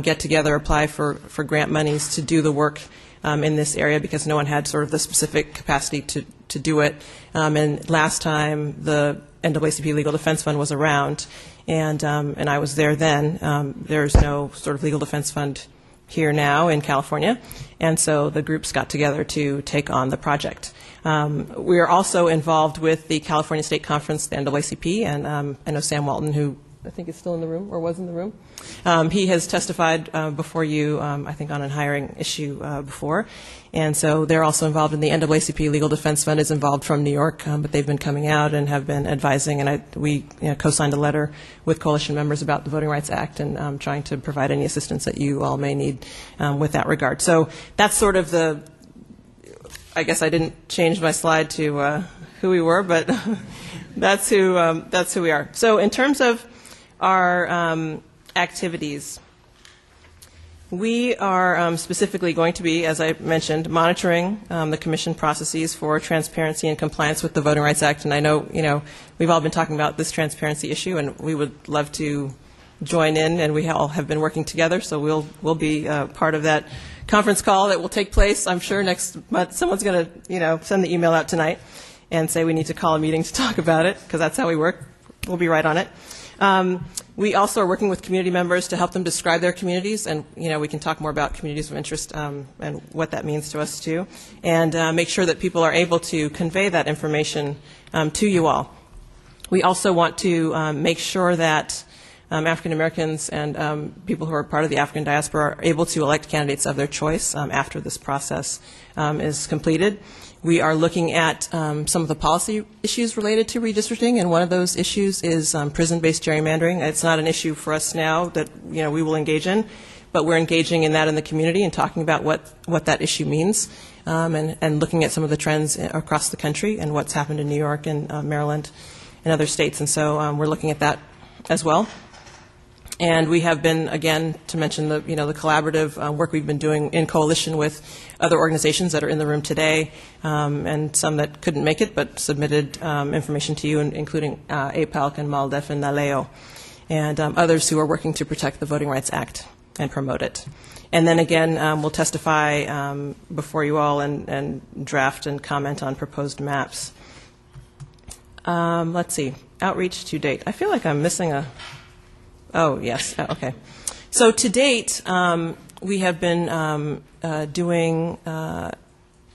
get together, apply for grant monies to do the work in this area, because no one had sort of the specific capacity to do it. And last time the NAACP Legal Defense Fund was around, and I was there then. There's no sort of legal defense fund here now in California, and so the groups got together to take on the project. We are also involved with the California State Conference, the NAACP, and I know Sam Walton, who I think is still in the room, or was in the room. He has testified before you, I think, on a hiring issue before. And so they're also involved in the NAACP Legal Defense Fund is involved from New York, but they've been coming out and have been advising. And we co-signed a letter with coalition members about the Voting Rights Act and trying to provide any assistance that you all may need with that regard. So that's sort of the, I guess I didn't change my slide to who we were, but that's who we are. So in terms of our activities, we are specifically going to be, as I mentioned, monitoring the Commission processes for transparency and compliance with the Voting Rights Act. And I know, we've all been talking about this transparency issue, and we would love to join in, and we all have been working together, so we'll be part of that conference call that will take place, I'm sure, next month. Someone's going to, send the email out tonight and say we need to call a meeting to talk about it, because that's how we work. We'll be right on it. We also are working with community members to help them describe their communities, and we can talk more about communities of interest and what that means to us too, and make sure that people are able to convey that information to you all. We also want to make sure that African Americans and people who are part of the African diaspora are able to elect candidates of their choice after this process is completed. We are looking at some of the policy issues related to redistricting, and one of those issues is prison-based gerrymandering. It's not an issue for us now that we will engage in, but we're engaging in that in the community and talking about what that issue means, and looking at some of the trends across the country and what's happened in New York and Maryland and other states. And so we're looking at that as well. And we have been, again, to mention the the collaborative work we've been doing in coalition with other organizations that are in the room today, and some that couldn't make it but submitted information to you, including APALC and MALDEF and NALEO, and others who are working to protect the Voting Rights Act and promote it. And then again, we'll testify before you all and draft and comment on proposed maps. Let's see, outreach to date. I feel like I'm missing a... Oh, yes. Okay. So to date, we have been doing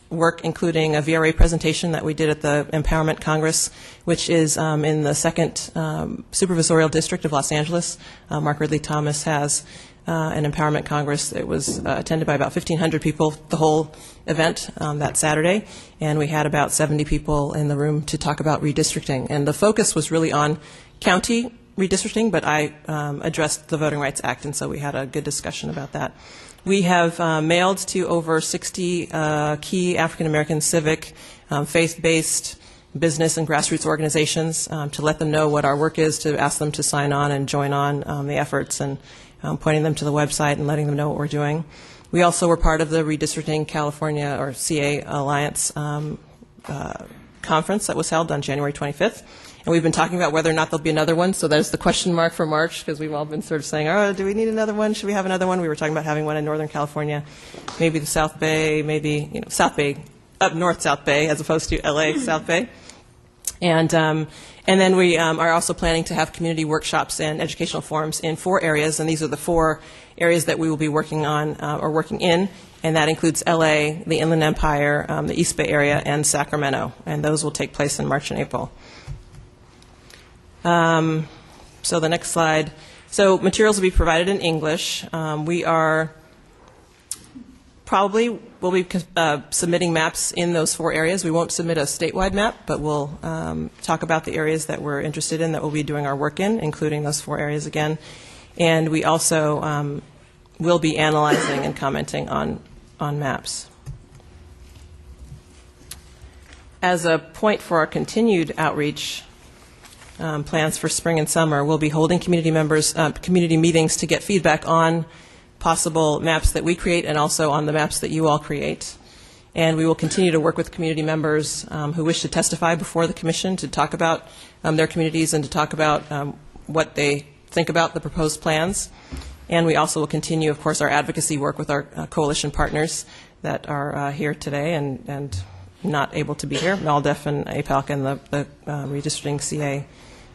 work including a VRA presentation that we did at the Empowerment Congress, which is in the 2nd Supervisorial District of Los Angeles. Mark Ridley Thomas has an Empowerment Congress. It was attended by about 1,500 people, the whole event that Saturday, and we had about 70 people in the room to talk about redistricting. And the focus was really on county redistricting, but I addressed the Voting Rights Act, and so we had a good discussion about that. We have mailed to over 60 key African American civic, faith-based business and grassroots organizations to let them know what our work is, to ask them to sign on and join on the efforts, and pointing them to the website and letting them know what we're doing. We also were part of the Redistricting California, or CA Alliance conference that was held on January 25th. And we've been talking about whether or not there'll be another one, so there's the question mark for March, because we've all been sort of saying, oh, do we need another one? Should we have another one? We were talking about having one in Northern California, maybe the South Bay, maybe, South Bay, up north South Bay, as opposed to LA South Bay. And then we are also planning to have community workshops and educational forums in 4 areas, and these are the 4 areas that we will be working on or working in, and that includes LA, the Inland Empire, the East Bay area, and Sacramento, and those will take place in March and April. So the next slide. So materials will be provided in English. We are probably will be submitting maps in those 4 areas. We won't submit a statewide map, but we'll talk about the areas that we're interested in that we'll be doing our work in, including those 4 areas again. And we also will be analyzing and commenting on maps. As a point for our continued outreach, plans for spring and summer, we'll be holding community meetings to get feedback on possible maps that we create and also on the maps that you all create. And we will continue to work with community members who wish to testify before the Commission to talk about their communities and to talk about what they think about the proposed plans. And we also will continue, of course, our advocacy work with our coalition partners that are here today and not able to be here, MALDEF and APALC and the Redistricting CA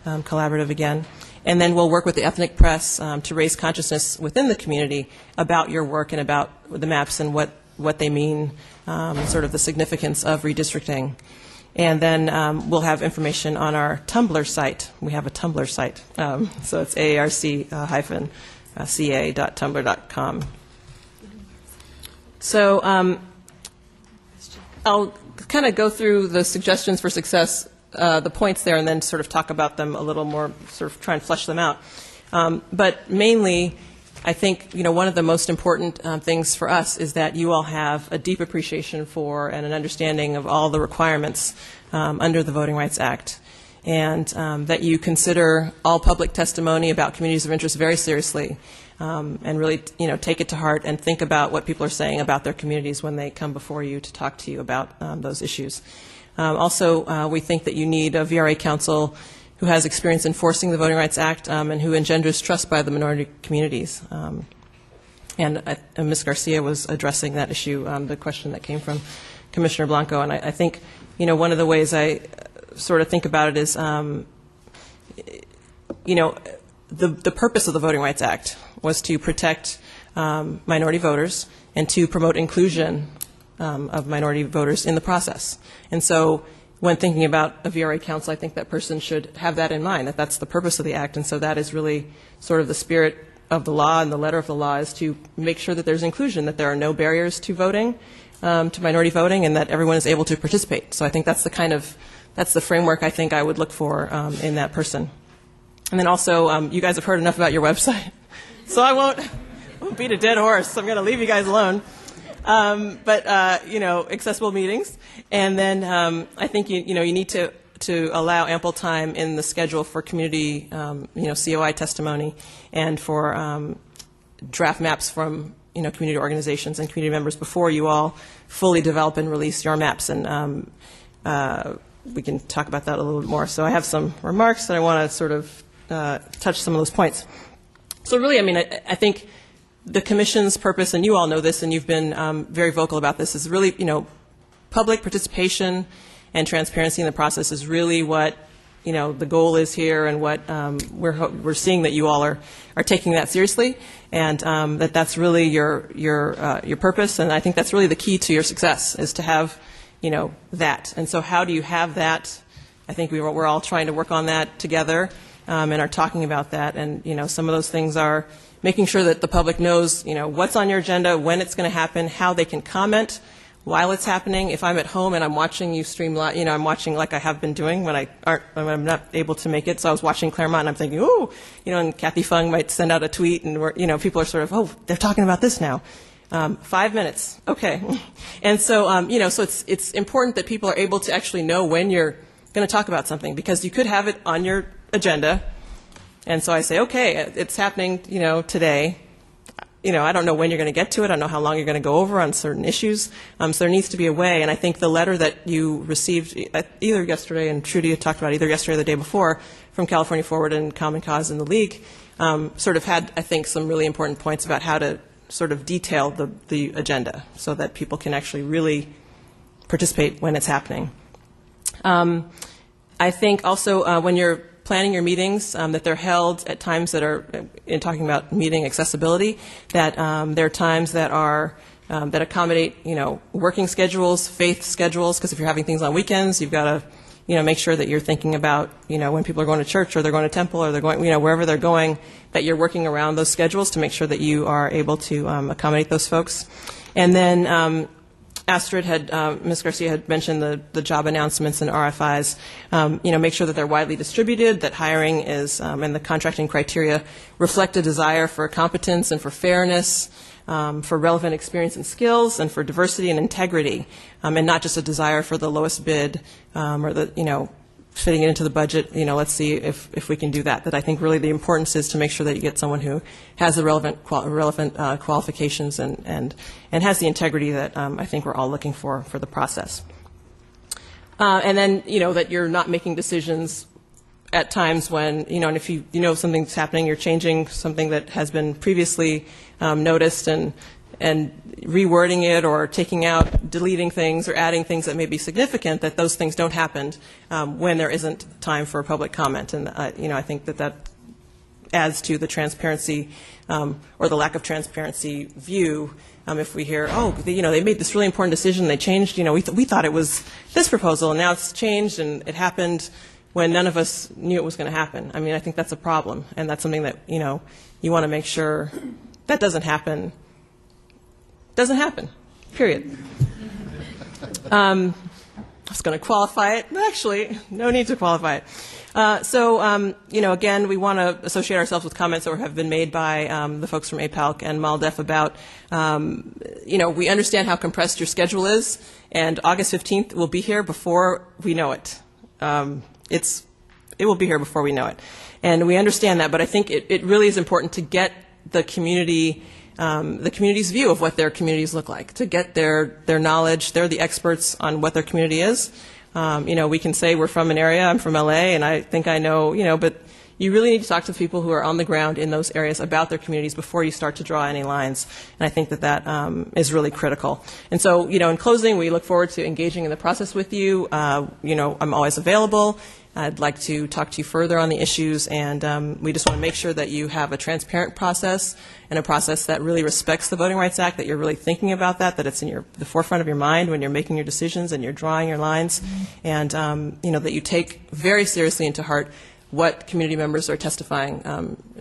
collaborative again. And then we'll work with the ethnic press to raise consciousness within the community about your work and about the maps and what they mean, sort of the significance of redistricting. And then we'll have information on our Tumblr site. We have a Tumblr site. So it's aarc-ca.tumblr.com. So I'll kind of go through the suggestions for success, the points there, and then sort of talk about them a little more, sort of try and flesh them out. But mainly, I think, one of the most important things for us is that you all have a deep appreciation for and an understanding of all the requirements under the Voting Rights Act, and that you consider all public testimony about communities of interest very seriously, and really, take it to heart and think about what people are saying about their communities when they come before you to talk to you about those issues. Also, we think that you need a VRA council who has experience enforcing the Voting Rights Act and who engenders trust by the minority communities. And Ms. Garcia was addressing that issue, the question that came from Commissioner Blanco. And I think, one of the ways I sort of think about it is, the purpose of the Voting Rights Act was to protect minority voters and to promote inclusion of minority voters in the process. And so when thinking about a VRA council, I think that person should have that in mind, that that's the purpose of the act. And so that is really sort of the spirit of the law, and the letter of the law is to make sure that there's inclusion, that there are no barriers to voting, to minority voting, and that everyone is able to participate. So I think that's the framework I think I would look for in that person. And then also, you guys have heard enough about your website, so I won't beat a dead horse. I'm going to leave you guys alone. But accessible meetings, and then I think you need to allow ample time in the schedule for community COI testimony and for draft maps from community organizations and community members before you all fully develop and release your maps, and we can talk about that a little bit more. So I have some remarks that I want to sort of touch some of those points. So really, I think the Commission's purpose, and you all know this, and you've been very vocal about this, is really, public participation and transparency in the process is really what, the goal is here, and what we're seeing that you all are taking that seriously, and that's really your purpose, and I think that's really the key to your success, is to have, that. And so how do you have that? I think we're all trying to work on that together, and are talking about that, and, some of those things are making sure that the public knows, what's on your agenda, when it's going to happen, how they can comment while it's happening. If I'm at home and I'm watching you stream live, I'm watching like I have been doing when I'm not able to make it. So I was watching Claremont, and I'm thinking, ooh, and Kathy Fung might send out a tweet, and people are sort of, oh, they're talking about this now. 5 minutes, okay. And so, so it's important that people are able to actually know when you're going to talk about something, because you could have it on your agenda. And so I say, okay, it's happening, today. I don't know when you're going to get to it. I don't know how long you're going to go over on certain issues. So there needs to be a way. And I think the letter that you received either yesterday, and Trudy had talked about either yesterday or the day before, from California Forward and Common Cause and the League, sort of had, I think, some really important points about how to sort of detail the agenda so that people can actually really participate when it's happening. I think also when you're planning your meetings, that they're held at times that are, in talking about meeting accessibility, that there are times that are that accommodate, working schedules, faith schedules, because if you're having things on weekends, you've got to, make sure that you're thinking about, when people are going to church or they're going to temple or they're going, wherever they're going, that you're working around those schedules to make sure that you are able to accommodate those folks. And then Ms. Garcia had mentioned the job announcements and RFIs. Make sure that they're widely distributed, that hiring is, and the contracting criteria reflect a desire for competence and for fairness, for relevant experience and skills, and for diversity and integrity, and not just a desire for the lowest bid, or the, fitting it into the budget. Let's see if we can do that. That I think really the importance is to make sure that you get someone who has the relevant qualifications and has the integrity that I think we're all looking for the process. And then that you're not making decisions at times when and if you something's happening, you're changing something that has been previously noticed, and rewording it or taking out, deleting things or adding things that may be significant, that those things don't happen when there isn't time for public comment. And I think that adds to the transparency or the lack of transparency view. If we hear, they made this really important decision, they changed, we thought it was this proposal, and now it's changed, and it happened when none of us knew it was going to happen. I mean, I think that's a problem, and that's something that, you want to make sure that doesn't happen. Doesn't happen, period. I was going to qualify it, but actually, no need to qualify it. Again, we want to associate ourselves with comments that have been made by the folks from APALC and MALDEF about, we understand how compressed your schedule is, and August 15th will be here before we know it. It will be here before we know it. And we understand that, but I think it really is important to get the community's view of what their communities look like, to get their knowledge. They're the experts on what their community is. We can say we're from an area, I'm from LA, and I think I know, but you really need to talk to the people who are on the ground in those areas about their communities before you start to draw any lines. And I think that is really critical. And so, in closing, we look forward to engaging in the process with you. I'm always available. I'd like to talk to you further on the issues, and we just want to make sure that you have a transparent process and a process that really respects the Voting Rights Act, that you're really thinking about that it's in the forefront of your mind when you're making your decisions and you're drawing your lines, and that you take very seriously into heart what community members are testifying,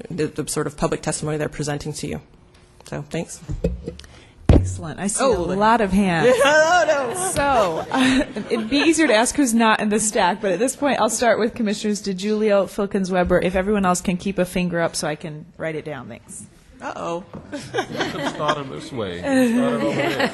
the sort of public testimony they're presenting to you. So, thanks. Excellent. I see a lot of hands. So it'd be easier to ask who's not in the stack, but at this point I'll start with Commissioners DiGiulio, Filkins-Weber, if everyone else can keep a finger up so I can write it down. Thanks. Uh-oh. Start it this way. Start it over there.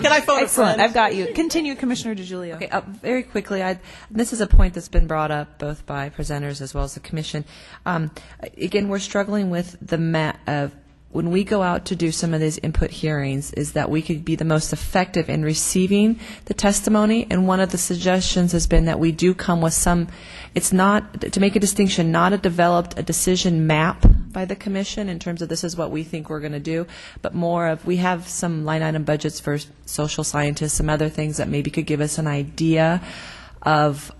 Can I phone Excellent. a friend? I've got you. Continue, Commissioner DiGiulio. Okay, very quickly, this is a point that's been brought up both by presenters as well as the Commission. Again, we're struggling with the when we go out to do some of these input hearings, is that we could be the most effective in receiving the testimony. And one of the suggestions has been that we do come with it's not, to make a distinction, not a decision map by the Commission in terms of this is what we think we're going to do, but more of, we have some line item budgets for social scientists, some other things that maybe could give us an idea of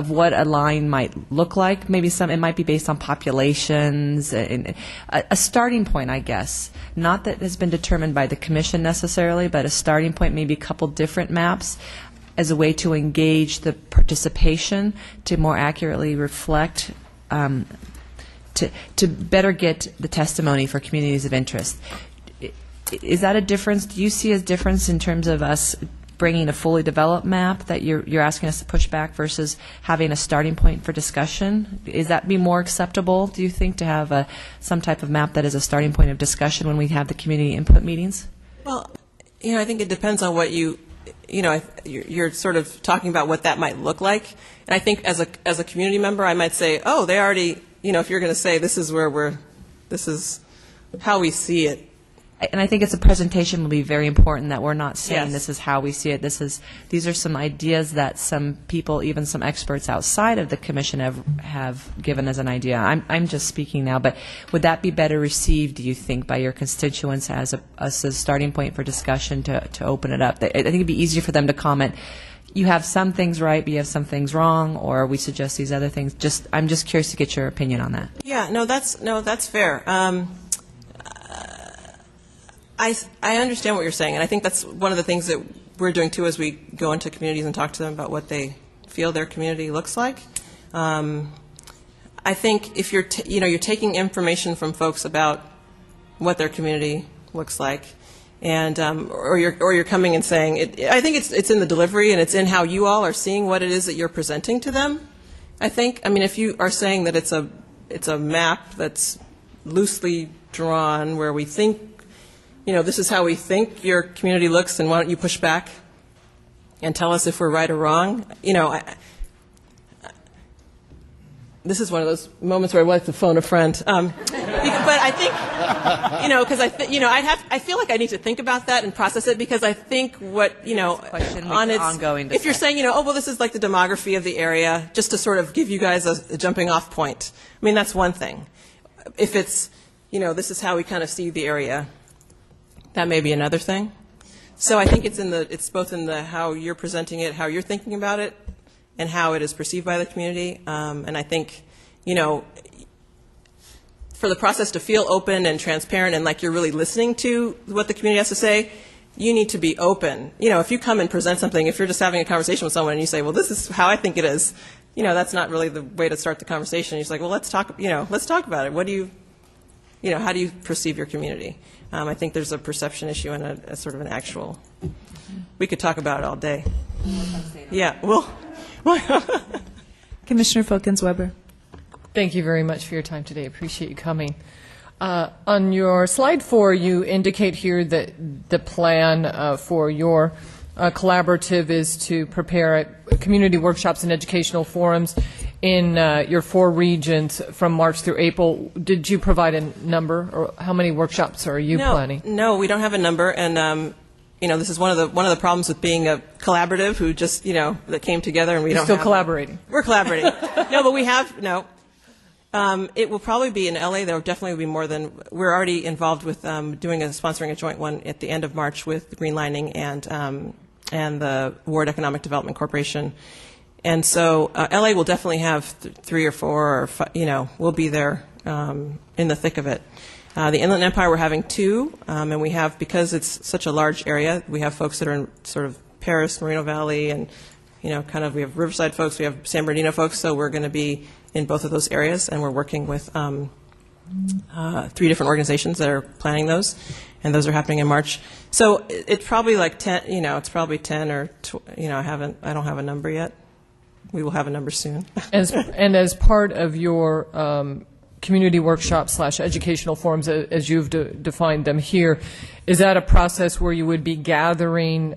what a line might look like. Maybe it might be based on populations, and a starting point, I guess. Not that has been determined by the Commission necessarily, but a starting point, maybe a couple different maps as a way to engage the participation, to more accurately reflect, to better get the testimony for communities of interest. Is that a difference? Do you see a difference in terms of us bringing a fully developed map that you're asking us to push back versus having a starting point for discussion? Is that be more acceptable, do you think, to have some type of map that is a starting point of discussion when we have the community input meetings? Well, I think it depends on what you're sort of talking about what that might look like. And I think as a community member, I might say, oh, they already, if you're going to say this is how we see it. And I think it's a presentation will be very important, that we're not saying Yes. This is how we see it. These are some ideas that some people, even some experts outside of the Commission, have given as an idea. I'm just speaking now, but would that be better received, do you think, by your constituents as a starting point for discussion to open it up? I think it'd be easier for them to comment, you have some things right, but you have some things wrong, or we suggest these other things. I'm just curious to get your opinion on that. Yeah, that's fair. I understand what you're saying, and I think that's one of the things that we're doing too as we go into communities and talk to them about what they feel their community looks like. I think if you're taking information from folks about what their community looks like, and or you're coming and saying it, I think it's in the delivery and it's in how you all are seeing what it is that you're presenting to them. If you are saying that it's a map that's loosely drawn where we think, this is how we think your community looks, and why don't you push back and tell us if we're right or wrong? This is one of those moments where I would like to phone a friend. But I think, because I feel like I need to think about that and process it, because I think what, on its, ongoing if you're saying, oh, well, this is like the demography of the area, just to sort of give you guys a jumping off point. I mean, that's one thing. If it's, this is how we kind of see the area, that may be another thing. So I think it's both in the how you're presenting it, how you're thinking about it, and how it is perceived by the community. And I think, for the process to feel open and transparent and like you're really listening to what the community has to say, you need to be open. If you come and present something, if you're just having a conversation with someone and you say, well, this is how I think it is, that's not really the way to start the conversation. You're just like, well, let's talk about it. What do you, how do you perceive your community? I think there's a perception issue and a sort of an actual. We could talk about it all day. Yeah, well. Commissioner Filkins-Weber. Thank you very much for your time today. Appreciate you coming. On your slide 4, you indicate here that the plan for your collaborative is to prepare community workshops and educational forums in your 4 regions from March through April. Did you provide a number, or how many workshops are you planning? No, we don't have a number, and this is one of the problems with being a collaborative who just that came together, and we don't. Still collaborating. We're collaborating. No, but we have no. It will probably be in LA. There will definitely be more than. We're already involved with sponsoring a joint one at the end of March with Green Lining and the Ward Economic Development Corporation. And so LA will definitely have 3 or 4 or 5, we'll be there in the thick of it. The Inland Empire, we're having 2, and we have, because it's such a large area, we have folks that are in sort of Paris, Moreno Valley, and we have Riverside folks, we have San Bernardino folks, so we're going to be in both of those areas, and we're working with 3 different organizations that are planning those, and those are happening in March. So it's probably like 10, it's probably 10 or, I don't have a number yet. We will have a number soon. As part of your community workshops / educational forums, as you've defined them here, is that a process where you would be gathering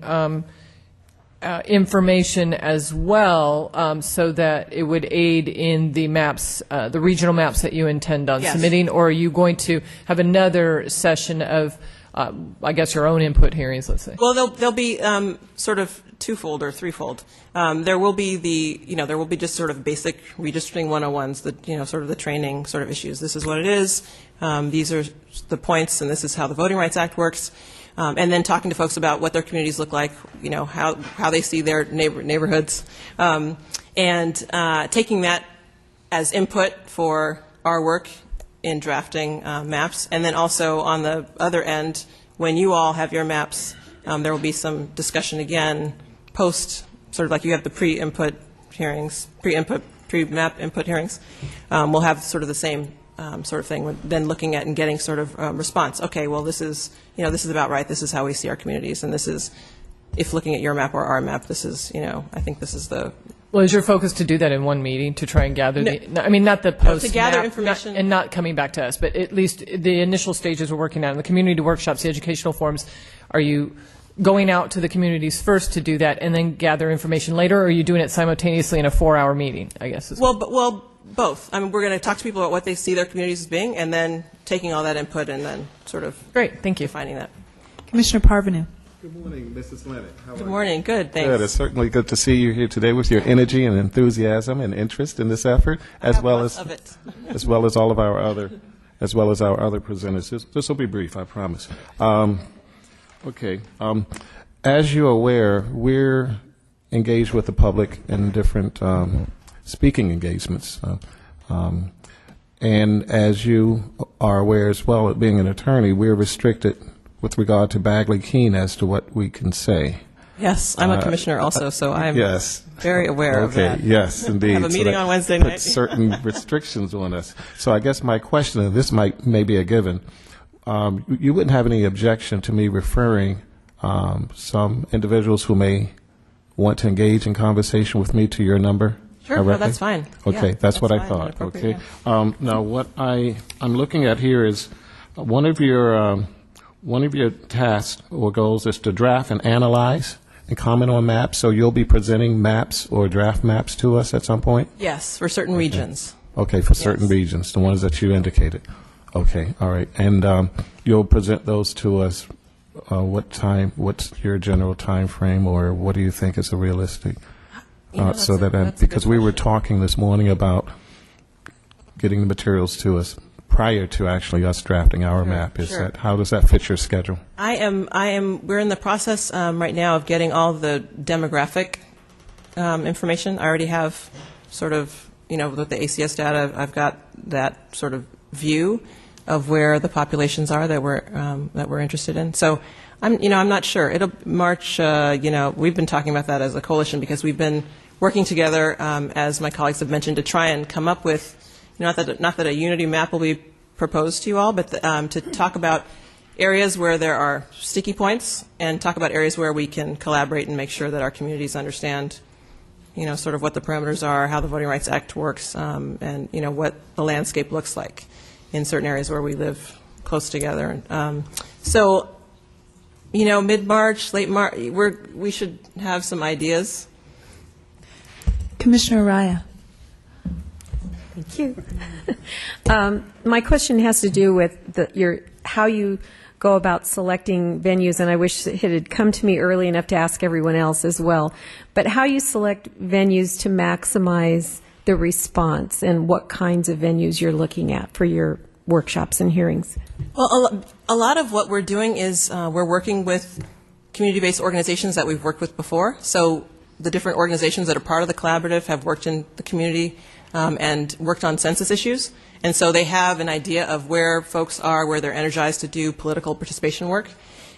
information as well, so that it would aid in the maps, the regional maps that you intend on submitting, or are you going to have another session of, I guess, your own input hearings, let's say? Well, they'll be sort of twofold or threefold. There will be there will be just sort of basic redistricting 101s, sort of the training sort of issues. This is what it is. These are the points, and this is how the Voting Rights Act works. And then talking to folks about what their communities look like, how they see their neighborhoods, and taking that as input for our work in drafting maps. And then also on the other end, when you all have your maps, there will be some discussion again post, sort of like you have the pre-map input hearings. We'll have sort of the same sort of thing, then looking at and getting sort of response. Okay, well, this is about right. This is how we see our communities, and this is, if looking at your map or our map, this is, I think this is the. Well, is your focus to do that in one meeting to try and gather not the post to gather information and not coming back to us, but at least the initial stages we're working on, the community workshops, the educational forums. Are you going out to the communities first to do that and then gather information later, or are you doing it simultaneously in a 4-hour meeting, I guess? Well, both. I mean, we're going to talk to people about what they see their communities as being, and then taking all that input and then sort of great. Thank you. Defining that. Commissioner Parvenu. Good morning, Mrs. Lennox. Good morning. Good. Thanks. Good. It's certainly good to see you here today with your energy and enthusiasm and interest in this effort, as well as all of our other presenters. This will be brief, I promise. Okay. As you're aware, we're engaged with the public in different speaking engagements. And as you are aware as well, being an attorney, we're restricted with regard to Bagley-Keene as to what we can say. Yes, I'm a commissioner also, so I'm very aware of that. Yes, indeed. I have a meeting on Wednesday night. Puts certain restrictions on us. So I guess my question, and this may be a given, you wouldn't have any objection to me referring some individuals who may want to engage in conversation with me to your number? Sure, no, that's fine. Okay, that's what I thought. Okay. Now, what I'm looking at here is one of your tasks or goals is to draft and analyze and comment on maps. So you'll be presenting maps or draft maps to us at some point? Yes, for certain regions. Okay, for certain regions, the ones that you indicated. Okay, all right. And you'll present those to us, what time, what's your general time frame, or what do you think is a realistic? Because we were talking this morning about getting the materials to us prior to actually us drafting our map. How does that fit your schedule? We're in the process right now of getting all the demographic information. I already have sort of, with the ACS data, I've got that sort of view of where the populations are that we're interested in. So I'm not sure. It'll March. We've been talking about that as a coalition because we've been working together, as my colleagues have mentioned, to try and come up with, not that a unity map will be proposed to you all, but to talk about areas where there are sticky points and talk about areas where we can collaborate and make sure that our communities understand, sort of what the parameters are, how the Voting Rights Act works, and what the landscape looks like in certain areas where we live close together. So, mid-March, late March, we should have some ideas. Commissioner Raya. Thank you. My question has to do with how you go about selecting venues, and I wish it had come to me early enough to ask everyone else as well, but how you select venues to maximize the response and what kinds of venues you're looking at for your workshops and hearings. Well, a lot of what we're doing is we're working with community-based organizations that we've worked with before. So the different organizations that are part of the collaborative have worked in the community and worked on census issues. And so they have an idea of where folks are, where they're energized to do political participation work.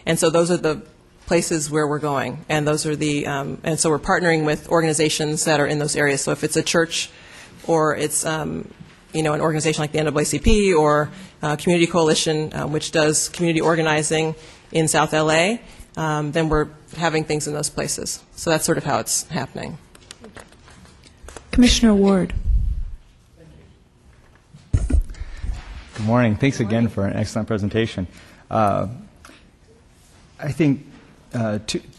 And so those are the places where we're going. And those are and so we're partnering with organizations that are in those areas. So if it's a church or it's, an organization like the NAACP or Community Coalition, which does community organizing in South LA, then we're having things in those places. So that's sort of how it's happening. Commissioner Ward. Good morning. Thanks again for an excellent presentation. I think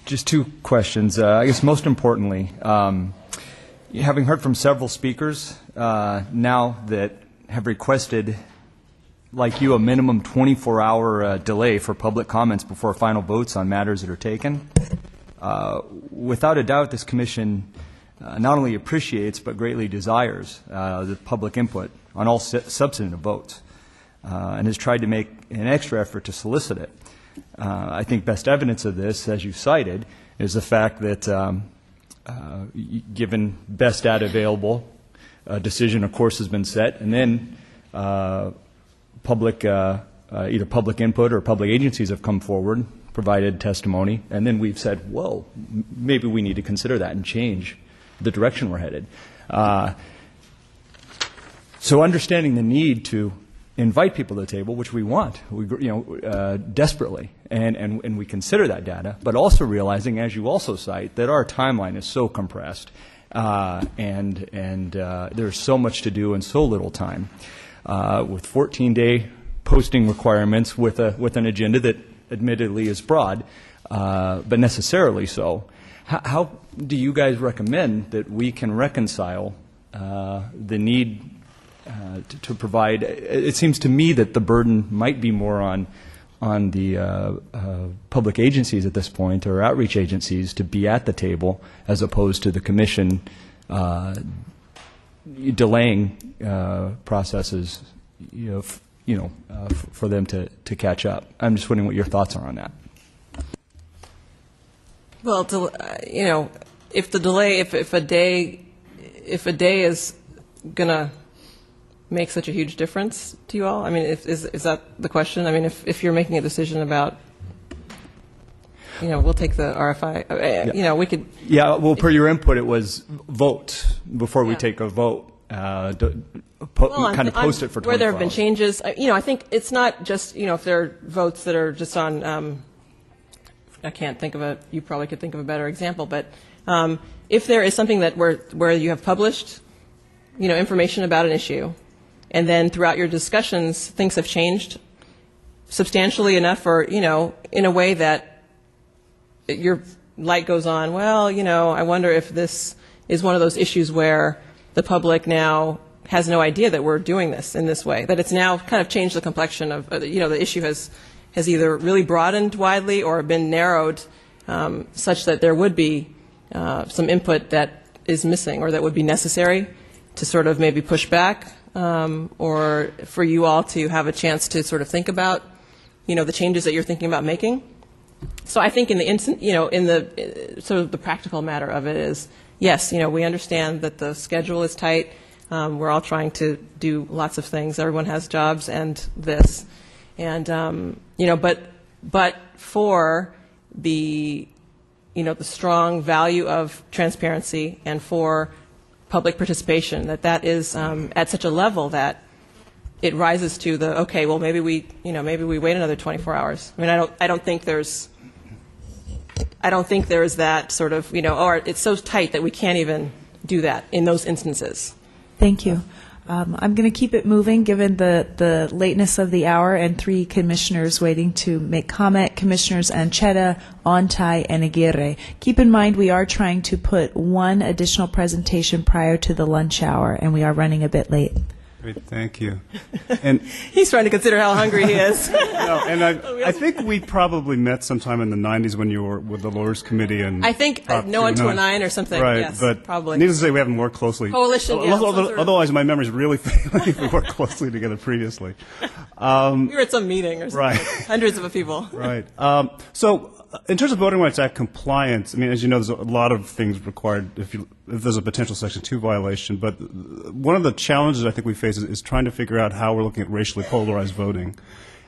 just two questions. I guess most importantly, having heard from several speakers now that have requested, like you, a minimum 24-hour delay for public comments before final votes on matters that are taken, without a doubt this commission not only appreciates but greatly desires the public input on all substantive votes. And has tried to make an extra effort to solicit it. I think best evidence of this, as you cited, is the fact that given best data available, a decision, of course, has been set, and then either public input or public agencies have come forward, provided testimony, and then we've said, whoa, maybe we need to consider that and change the direction we're headed. So understanding the need to invite people to the table, which we want, desperately, and we consider that data, but also realizing, as you also cite, that our timeline is so compressed, and there's so much to do in so little time, with 14-day posting requirements, with an agenda that admittedly is broad, but necessarily so. How do you guys recommend that we can reconcile the need to provide? It seems to me that the burden might be more on the public agencies at this point, or outreach agencies, to be at the table, as opposed to the commission delaying processes, for them to catch up. I'm just wondering what your thoughts are on that. Well, if the delay, if a day is going to make such a huge difference to you all? I mean, is that the question? I mean, if you're making a decision about, we'll take the RFI, we could... Yeah, well, per your input, it was vote before we take a vote. Kind of post it for 24 where there have been hours. changes. I think it's not just, if there are votes that are just on, I can't think of you probably could think of a better example, but if there is something that where you have published, information about an issue, and then throughout your discussions, things have changed substantially enough, or, in a way that your light goes on, well, I wonder if this is one of those issues where the public now has no idea that we're doing this in this way, that it's now kind of changed the complexion of, the issue has either really broadened widely or been narrowed such that there would be some input that is missing or that would be necessary to sort of maybe push back or for you all to have a chance to sort of think about, the changes that you're thinking about making. So I think in the sort of the practical matter of it is, yes, we understand that the schedule is tight. We're all trying to do lots of things. Everyone has jobs and this. And, but for the, the strong value of transparency and for public participation, that is at such a level that it rises to the, okay, well, maybe we wait another 24 hours. I mean, I don't think there's that sort of, or it's so tight that we can't even do that in those instances. Thank you. I'm going to keep it moving given the lateness of the hour and 3 commissioners waiting to make comment, Commissioners Ancheta, Ontai, and Aguirre. Keep in mind we are trying to put 1 additional presentation prior to the lunch hour, and we are running a bit late. Great, thank you. And he's trying to consider how hungry he is. No, and I think we probably met sometime in the 90s when you were with the Lawyers Committee. And I think No One to a Nine or something. Right, yes, but probably. Needless to say, we haven't worked closely. Coalition, yeah. Otherwise, my memory's really failing if we worked closely together previously. We were at some meeting or something. Right. Hundreds of people. Right. So in terms of Voting Rights Act compliance, I mean, as you know, there's a lot of things required if there's a potential Section 2 violation. But one of the challenges I think we face is trying to figure out how we're looking at racially polarized voting.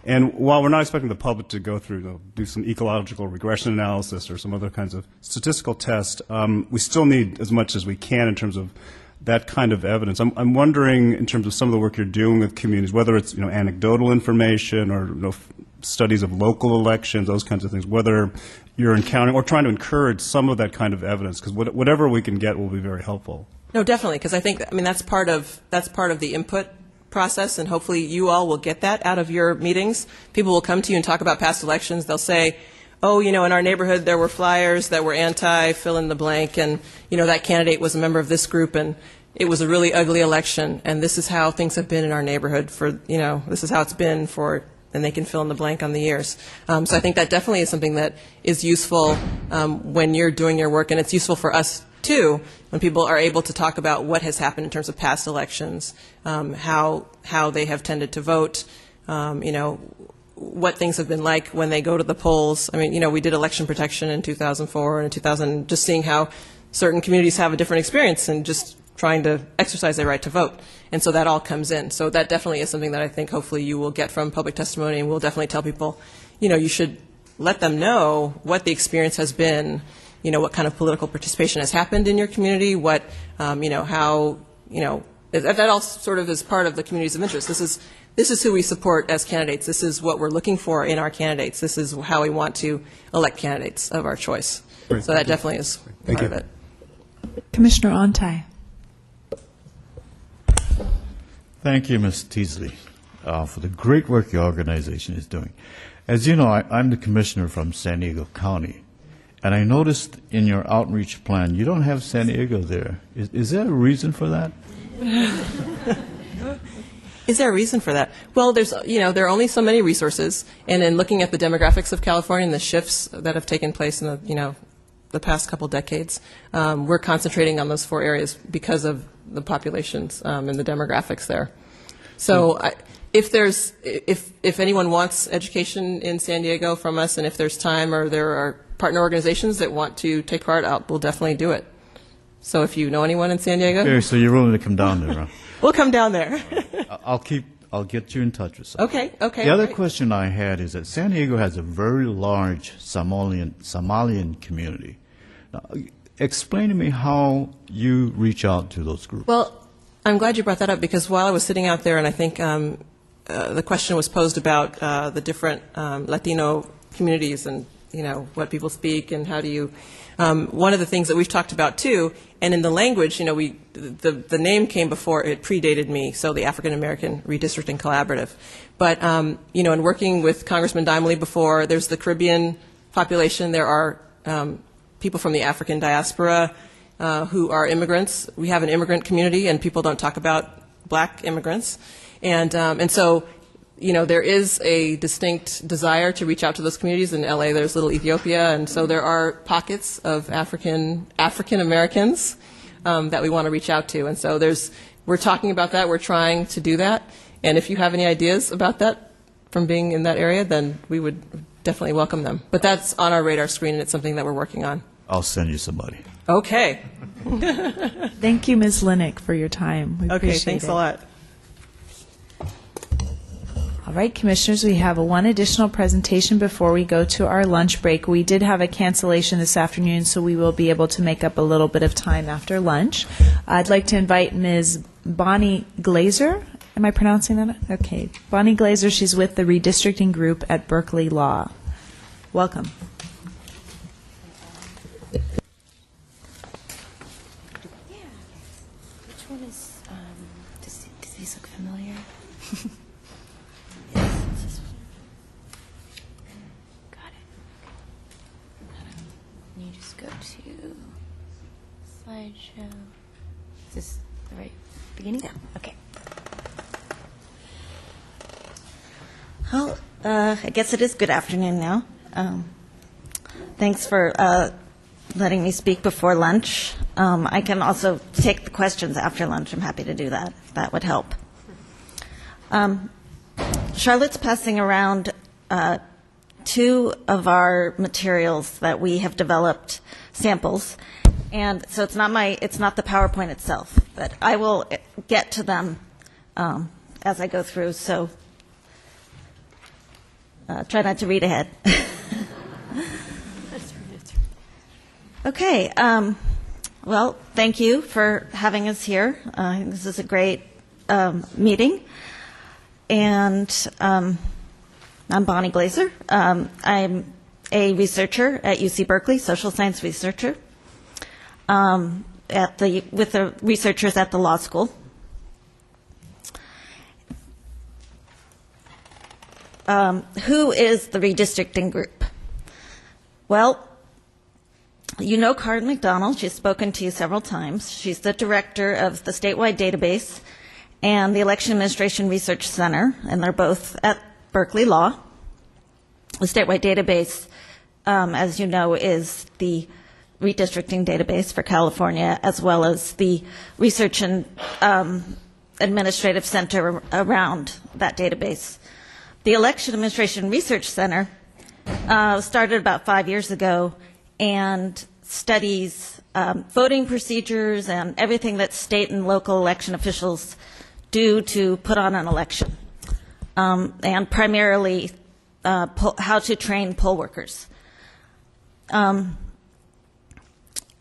And while we're not expecting the public to go through, do some ecological regression analysis or some other kinds of statistical test, we still need as much as we can in terms of that kind of evidence. I'm wondering, in terms of some of the work you're doing with communities, whether it's anecdotal information or studies of local elections, those kinds of things, whether you're encountering or trying to encourage some of that kind of evidence, because whatever we can get will be very helpful. No, definitely, because I think that's part of the input process, and hopefully you all will get that out of your meetings. People will come to you and talk about past elections. They'll say, oh, in our neighborhood there were flyers that were anti fill in the blank, and that candidate was a member of this group, and it was a really ugly election, and this is how things have been in our neighborhood for this is how it's been for, and they can fill in the blank on the years. So I think that definitely is something that is useful when you're doing your work, and it's useful for us too when people are able to talk about what has happened in terms of past elections, how they have tended to vote, what things have been like when they go to the polls. I mean, we did election protection in 2004 and in 2000, just seeing how certain communities have a different experience and just trying to exercise their right to vote. And so that all comes in. So that definitely is something that I think hopefully you will get from public testimony, and we'll definitely tell people, you should let them know what the experience has been, what kind of political participation has happened in your community, what, how, that all sort of is part of the communities of interest. This is who we support as candidates. This is what we're looking for in our candidates. This is how we want to elect candidates of our choice. Great. So that definitely is part of it. Commissioner Ontai. Thank you, Ms. Teasley, for the great work your organization is doing. As you know, I'm the commissioner from San Diego County, and I noticed in your outreach plan you don't have San Diego there. Is there a reason for that? Is there a reason for that? Well, there are only so many resources, and in looking at the demographics of California and the shifts that have taken place in the past couple decades, we're concentrating on those 4 areas because of the populations and the demographics there. So if anyone wants education in San Diego from us, and if there's time or there are partner organizations that want to take part, we'll definitely do it. So if you know anyone in San Diego. Okay, so you're willing to come down there, huh? We'll come down there. I'll get you in touch with someone. Okay. The other question I had is that San Diego has a very large Somalian community. Now, explain to me how you reach out to those groups. Well, I'm glad you brought that up, because while I was sitting out there, and I think the question was posed about the different Latino communities and what people speak and how do you. One of the things that we've talked about too, and in the language, the name came before it predated me, so the African American Redistricting Collaborative. But in working with Congressman Dimely before, there's the Caribbean population. There are people from the African diaspora who are immigrants. We have an immigrant community, and people don't talk about black immigrants. And so, there is a distinct desire to reach out to those communities. In LA, there's Little Ethiopia, and so there are pockets of African Americans that we want to reach out to. And so we're talking about that. We're trying to do that. And if you have any ideas about that from being in that area, then we would definitely welcome them. But that's on our radar screen, and it's something that we're working on. I'll send you somebody. Okay. Thank you, Ms. Linick, for your time. We Okay, appreciate thanks it. a lot. All right, Commissioners, we have one additional presentation before we go to our lunch break. We did have a cancellation this afternoon, so we will be able to make up a little bit of time after lunch. I'd like to invite Ms. Bonnie Glazer. Am I pronouncing that? Okay. Bonnie Glazer, she's with the Redistricting Group at Berkeley Law. Welcome. Which one is, does these look familiar? Got it. You just go to slideshow. Is this the right beginning? Yeah. Okay. Well, I guess it is good afternoon now. Thanks for letting me speak before lunch. I can also take the questions after lunch. I'm happy to do that, if that would help. Charlotte's passing around two of our materials that we have developed, samples, and so it's not the PowerPoint itself, but I will get to them as I go through, so try not to read ahead. Okay. Well, thank you for having us here. This is a great meeting. And I'm Bonnie Glazer. I'm a researcher at UC Berkeley, social science researcher, with the researchers at the law school. Who is the Redistricting Group? Well, you know Karen McDonald. She's spoken to you several times. She's the director of the statewide database and the Election Administration Research Center, and they're both at Berkeley Law. The statewide database, as you know, is the redistricting database for California, as well as the research and administrative center around that database. The Election Administration Research Center started about 5 years ago and studies voting procedures and everything that state and local election officials do to put on an election, and primarily how to train poll workers.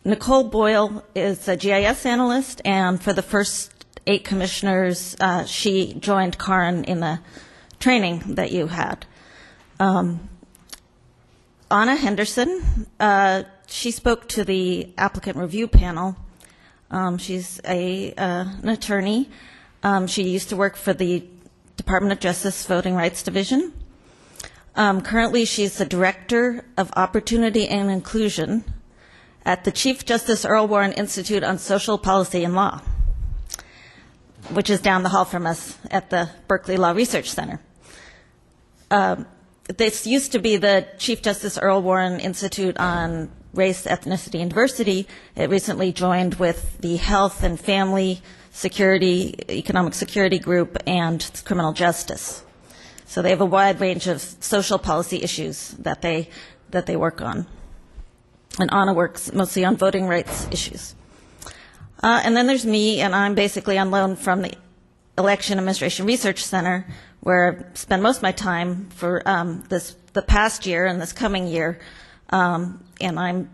Nicole Boyle is a GIS analyst, and for the first 8 commissioners, she joined Karen in the training that you had. Anna Henderson, she spoke to the applicant review panel. She's an attorney. She used to work for the Department of Justice Voting Rights Division. Currently, she's the Director of Opportunity and Inclusion at the Chief Justice Earl Warren Institute on Social Policy and Law, which is down the hall from us at the Berkeley Law Research Center. This used to be the Chief Justice Earl Warren Institute on Race, Ethnicity, and Diversity. It recently joined with the Health and Family Security, Economic Security Group, and Criminal Justice. So they have a wide range of social policy issues that they work on. And Anna works mostly on voting rights issues. And then there's me, and I'm basically on loan from the Election Administration Research Center, where I spend most of my time for the past year and this coming year, and I'm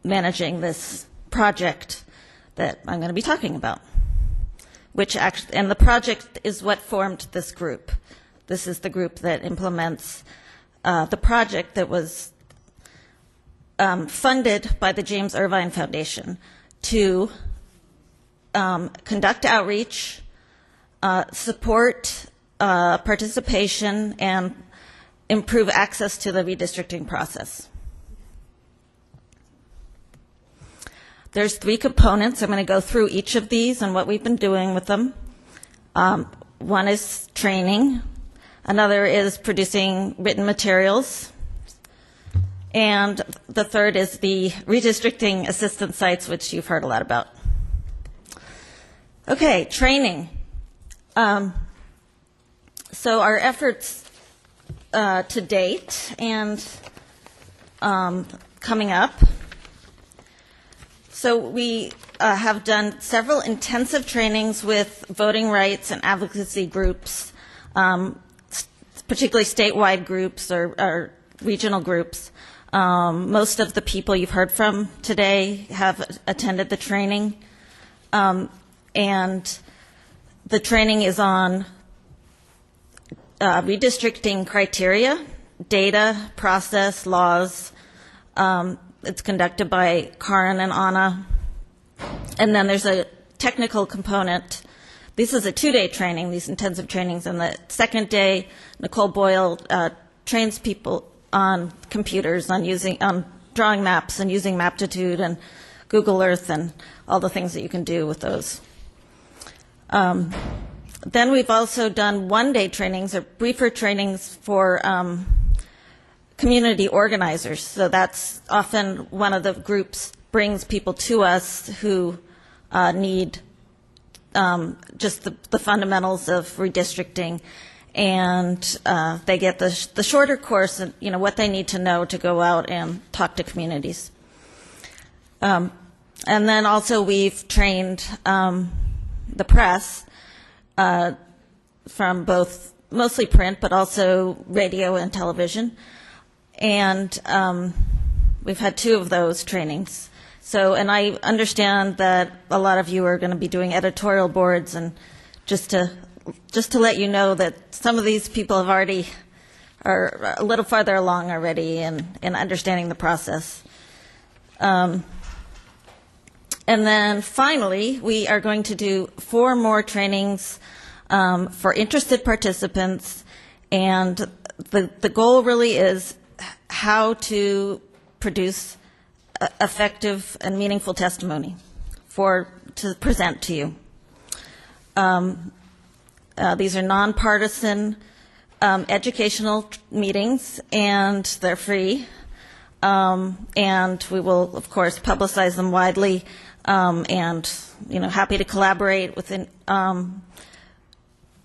managing this project that I'm going to be talking about. And the project is what formed this group. This is the group that implements the project that was funded by the James Irvine Foundation to conduct outreach, support participation, and improve access to the redistricting process. There's 3 components. I'm going to go through each of these and what we've been doing with them. One is training, another is producing written materials, and the third is the redistricting assistance sites, which you've heard a lot about. Okay, training. So our efforts to date and coming up. So we have done several intensive trainings with voting rights and advocacy groups, particularly statewide groups or regional groups. Most of the people you've heard from today have attended the training. And the training is on redistricting criteria, data, process, laws. It's conducted by Karin and Anna. And then there's a technical component. This is a 2-day training, these intensive trainings. And the second day, Nicole Boyle trains people on computers, on drawing maps and using Maptitude and Google Earth and all the things that you can do with those. Then we've also done 1-day trainings or briefer trainings for community organizers. So that's often one of the groups brings people to us who need just the fundamentals of redistricting, and they get the shorter course and what they need to know to go out and talk to communities. And then also we've trained the press from both mostly print but also radio and television, and we've had 2 of those trainings. So, and I understand that a lot of you are going to be doing editorial boards, and just to let you know that some of these people are a little farther along already in understanding the process. And then finally, we are going to do 4 more trainings for interested participants, and the goal really is how to produce effective and meaningful testimony to present to you. These are nonpartisan educational meetings, and they're free. And we will, of course, publicize them widely, and happy to collaborate with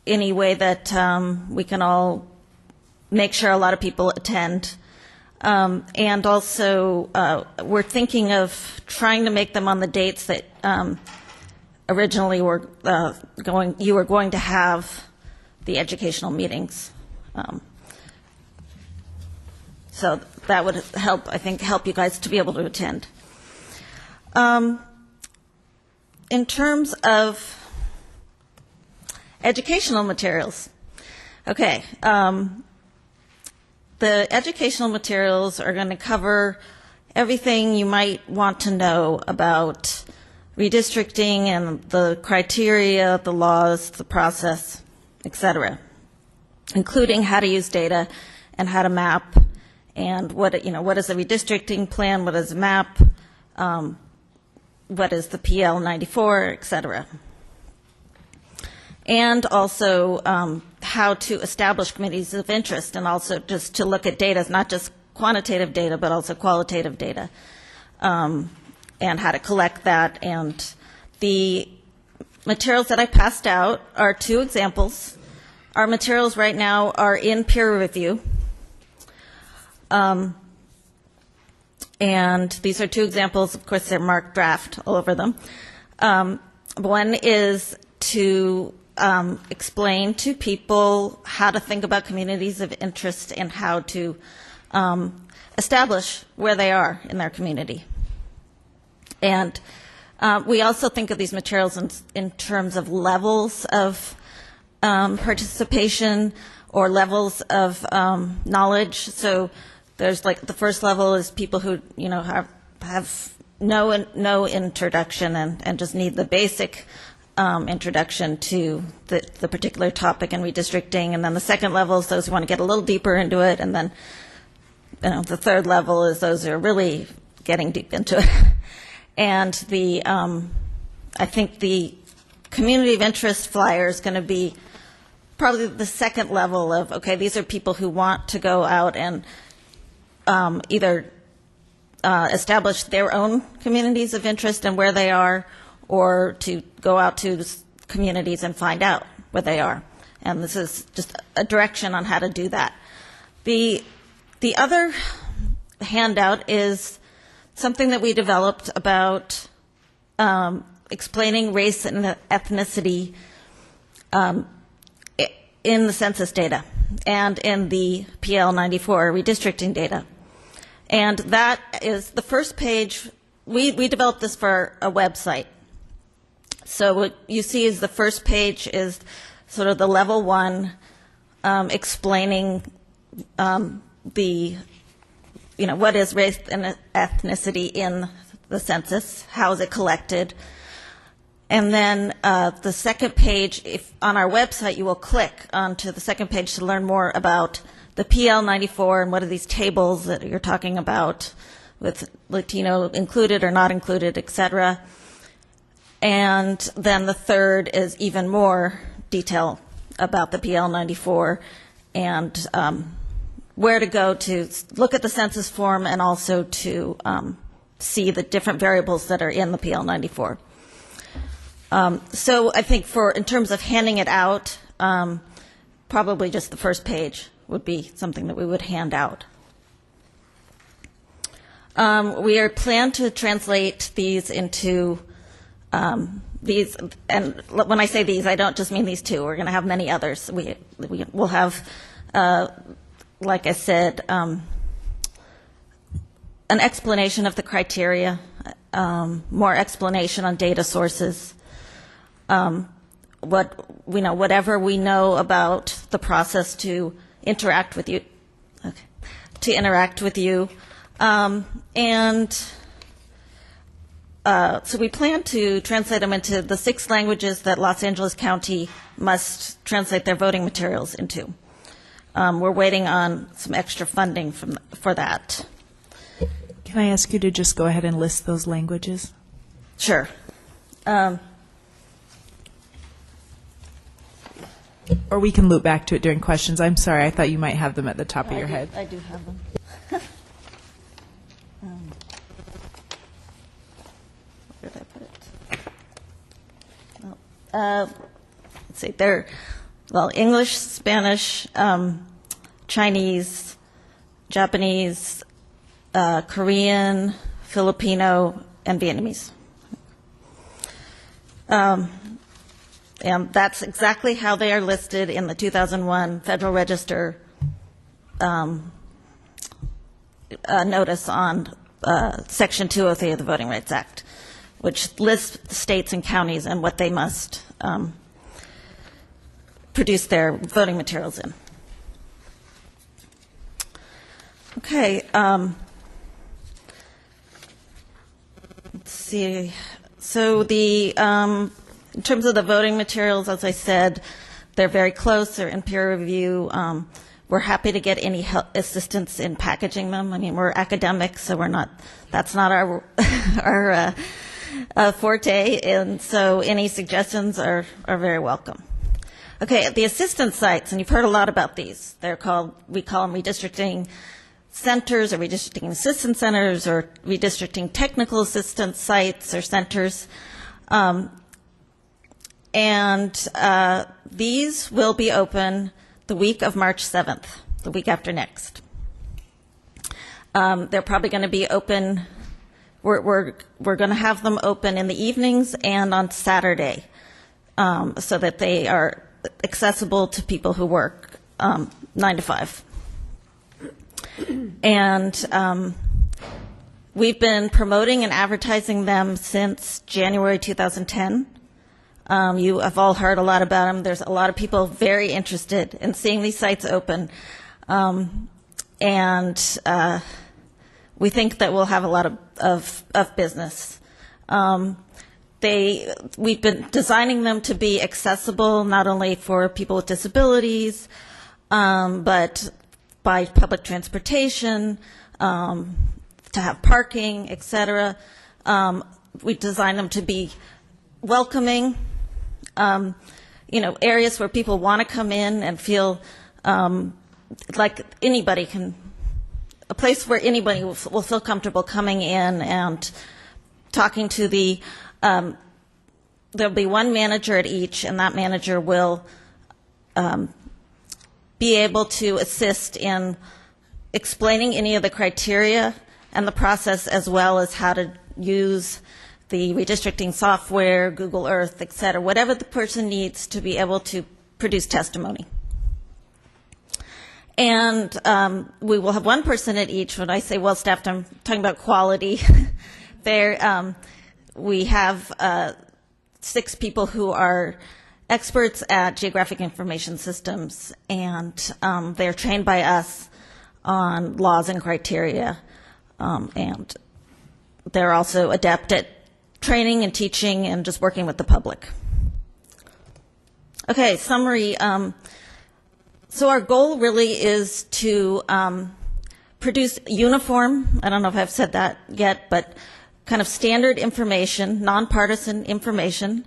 any way that we can all make sure a lot of people attend. And also, we're thinking of trying to make them on the dates that originally you were going to have the educational meetings. So that would help, I think, help you guys to be able to attend. In terms of educational materials, okay. The educational materials are going to cover everything you might want to know about redistricting and the criteria, the laws, the process, etc., including how to use data and how to map, and what is a redistricting plan, what is a map, what is the PL 94, etc. And also how to establish committees of interest, and also just to look at data, not just quantitative data, but also qualitative data, and how to collect that. And the materials that I passed out are 2 examples. Our materials right now are in peer review. And these are 2 examples. Of course, they're marked draft all over them. One is to explain to people how to think about communities of interest and how to establish where they are in their community. And we also think of these materials in terms of levels of participation or levels of knowledge. So there's the first level is people who have no introduction and just need the basic introduction to the particular topic in redistricting, and then the second level is those who want to get a little deeper into it, and then the third level is those who are really getting deep into it. And I think the community of interest flyer is going to be probably the second level of, okay, these are people who want to go out and either establish their own communities of interest and where they are, or to go out to communities and find out where they are. And this is just a direction on how to do that. The other handout is something that we developed about explaining race and ethnicity in the census data and in the PL 94 redistricting data. And that is the first page. We developed this for a website. So what you see is the first page is sort of the level 1 explaining what is race and ethnicity in the census, how is it collected. And then the second page, if on our website, you will click onto the second page to learn more about the PL 94 and what are these tables that you're talking about with Latino included or not included, et cetera. And then the third is even more detail about the PL 94 and where to go to look at the census form and also to see the different variables that are in the PL 94. So I think in terms of handing it out, probably just the first page would be something that we would hand out. We are planned to translate these into these, and when I say these, I don't just mean these two. We're going to have many others. We'll have, like I said, an explanation of the criteria, more explanation on data sources, whatever we know about the process to interact with you, so we plan to translate them into the 6 languages that Los Angeles County must translate their voting materials into. We're waiting on some extra funding for that. Can I ask you to just go ahead and list those languages? Sure. Or we can loop back to it during questions. I'm sorry, I thought you might have them at the top of your head. I do have them. Where did I put it? Let's see. They're, English, Spanish, Chinese, Japanese, Korean, Filipino, and Vietnamese. And that's exactly how they are listed in the 2001 Federal Register notice on Section 203 of the Voting Rights Act, which lists the states and counties and what they must produce their voting materials in. Okay. Let's see. So in terms of the voting materials, as I said, they're very close. They're in peer review. We're happy to get any help, assistance in packaging them. I mean, we're academics, so that's not our forte, and so any suggestions are very welcome. Okay, the assistance sites, and you've heard a lot about these. We call them redistricting centers or redistricting assistance centers or redistricting technical assistance sites or centers. And these will be open the week of March 7th, the week after next. They're probably going to be open, we're going to have them open in the evenings and on Saturday so that they are accessible to people who work 9 to 5. And we've been promoting and advertising them since January 2010. You have all heard a lot about them. There's a lot of people very interested in seeing these sites open. And we think that we'll have a lot of business. We've been designing them to be accessible not only for people with disabilities, but by public transportation, to have parking, et cetera. We designed them to be welcoming, areas where people want to come in and feel like anybody can, a place where anybody will feel comfortable coming in and talking to there'll be one manager at each, and that manager will be able to assist in explaining any of the criteria and the process, as well as how to use the redistricting software, Google Earth, et cetera, whatever the person needs to be able to produce testimony. And we will have one person at each. When I say well-staffed, I'm talking about quality. We have 6 people who are experts at geographic information systems, and they're trained by us on laws and criteria, and they're also adept at training and teaching and just working with the public. Okay, summary. So our goal really is to produce uniform, I don't know if I've said that yet, but kind of standard information, nonpartisan information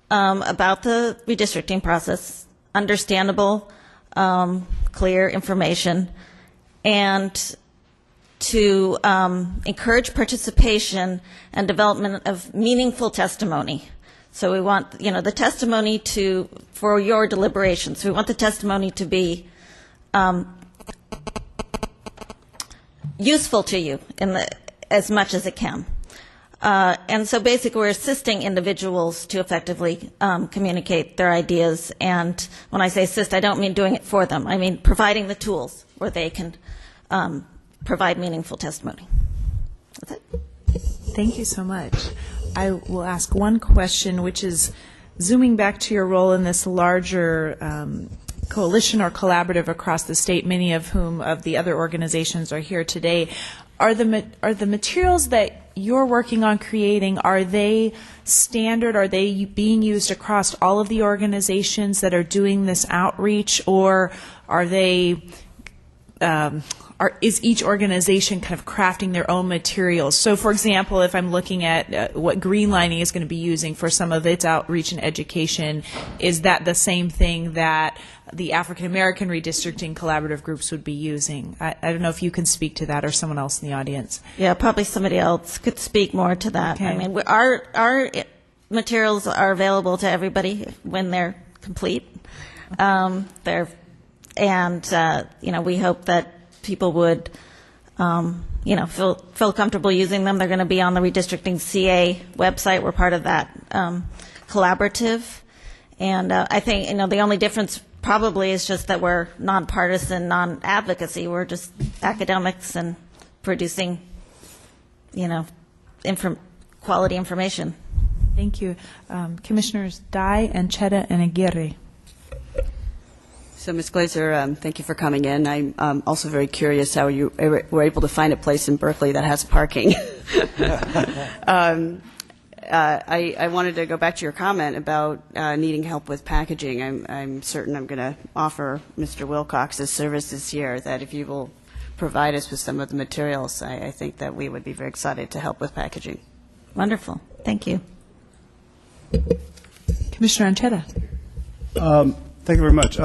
about the redistricting process, understandable, clear information, and to encourage participation and development of meaningful testimony. So we want, the testimony for your deliberations. We want the testimony to be useful to you as much as it can. And so basically we're assisting individuals to effectively communicate their ideas. And when I say assist, I don't mean doing it for them. I mean providing the tools where they can provide meaningful testimony. That's it. Thank you so much. I will ask one question, which is zooming back to your role in this larger coalition or collaborative across the state, many of whom of the other organizations are here today. Are the materials that you're working on creating, are they standard? Are they being used across all of the organizations that are doing this outreach, or are they is each organization kind of crafting their own materials? So, for example, if I'm looking at what Greenlining is going to be using for some of its outreach and education, is that the same thing that the African American redistricting collaborative groups would be using? I don't know if you can speak to that, or someone else in the audience. Yeah, probably somebody else could speak more to that. Okay. I mean, our materials are available to everybody when they're complete. We hope that people would, feel comfortable using them. They're going to be on the Redistricting CA website. We're part of that collaborative. And I think, the only difference probably is just that we're nonpartisan, non-advocacy. We're just academics and producing, quality information. Thank you. Commissioners Dye and Cheta and Aguirre. So, Ms. Glazer, thank you for coming in. I'm also very curious how you were able to find a place in Berkeley that has parking. I wanted to go back to your comment about needing help with packaging. I'm certain I'm going to offer Mr. Wilcox's services here, that if you will provide us with some of the materials, I think that we would be very excited to help with packaging. Wonderful. Thank you. Commissioner Ancheta. Thank you very much.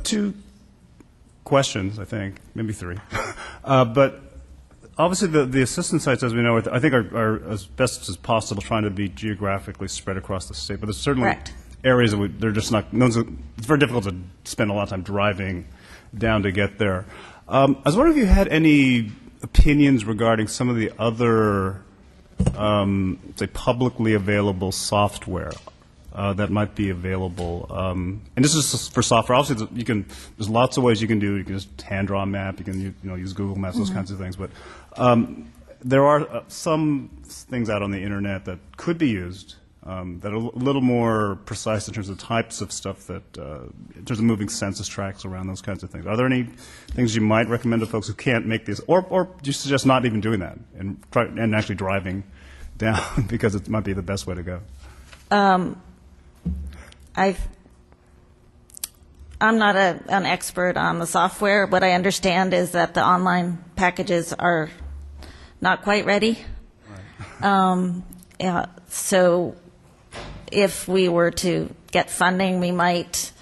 2 questions, I think, maybe 3. But obviously the assistance sites, as we know, I think are as best as possible trying to be geographically spread across the state. But there's certainly Correct. areas that they're just not, it's very difficult to spend a lot of time driving down to get there. I was wondering if you had any opinions regarding some of the other, say, publicly available software that might be available. And this is just for software. Obviously, there's lots of ways you can do it. You can just hand draw a map. You can use Google Maps, those kinds of things. But there are some things out on the internet that could be used that are a little more precise in terms of types of stuff that, in terms of moving census tracts around, those kinds of things. Are there any things you might recommend to folks who can't make these, or do you suggest not even doing that and actually driving down because it might be the best way to go? I'm not an expert on the software. What I understand is that the online packages are not quite ready. Right. So if we were to get funding, we might,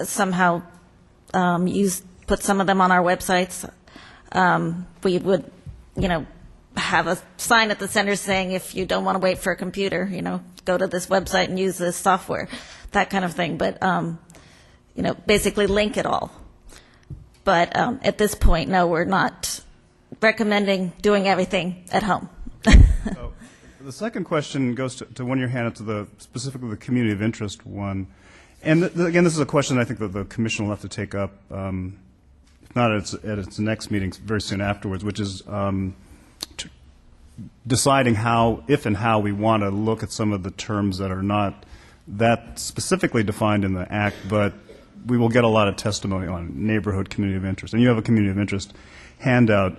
somehow put some of them on our websites. We would, have a sign at the center saying, if you don't want to wait for a computer, go to this website and use this software, that kind of thing. But, basically link it all. But at this point, no, we're not recommending doing everything at home. So, the second question goes to one of your hands, to specifically the community of interest one. And again, this is a question I think that the commission will have to take up, if not at its next meeting, very soon afterwards, which is deciding if and how we want to look at some of the terms that are not that specifically defined in the Act, but we will get a lot of testimony on neighborhood community of interest. And you have a community of interest handout.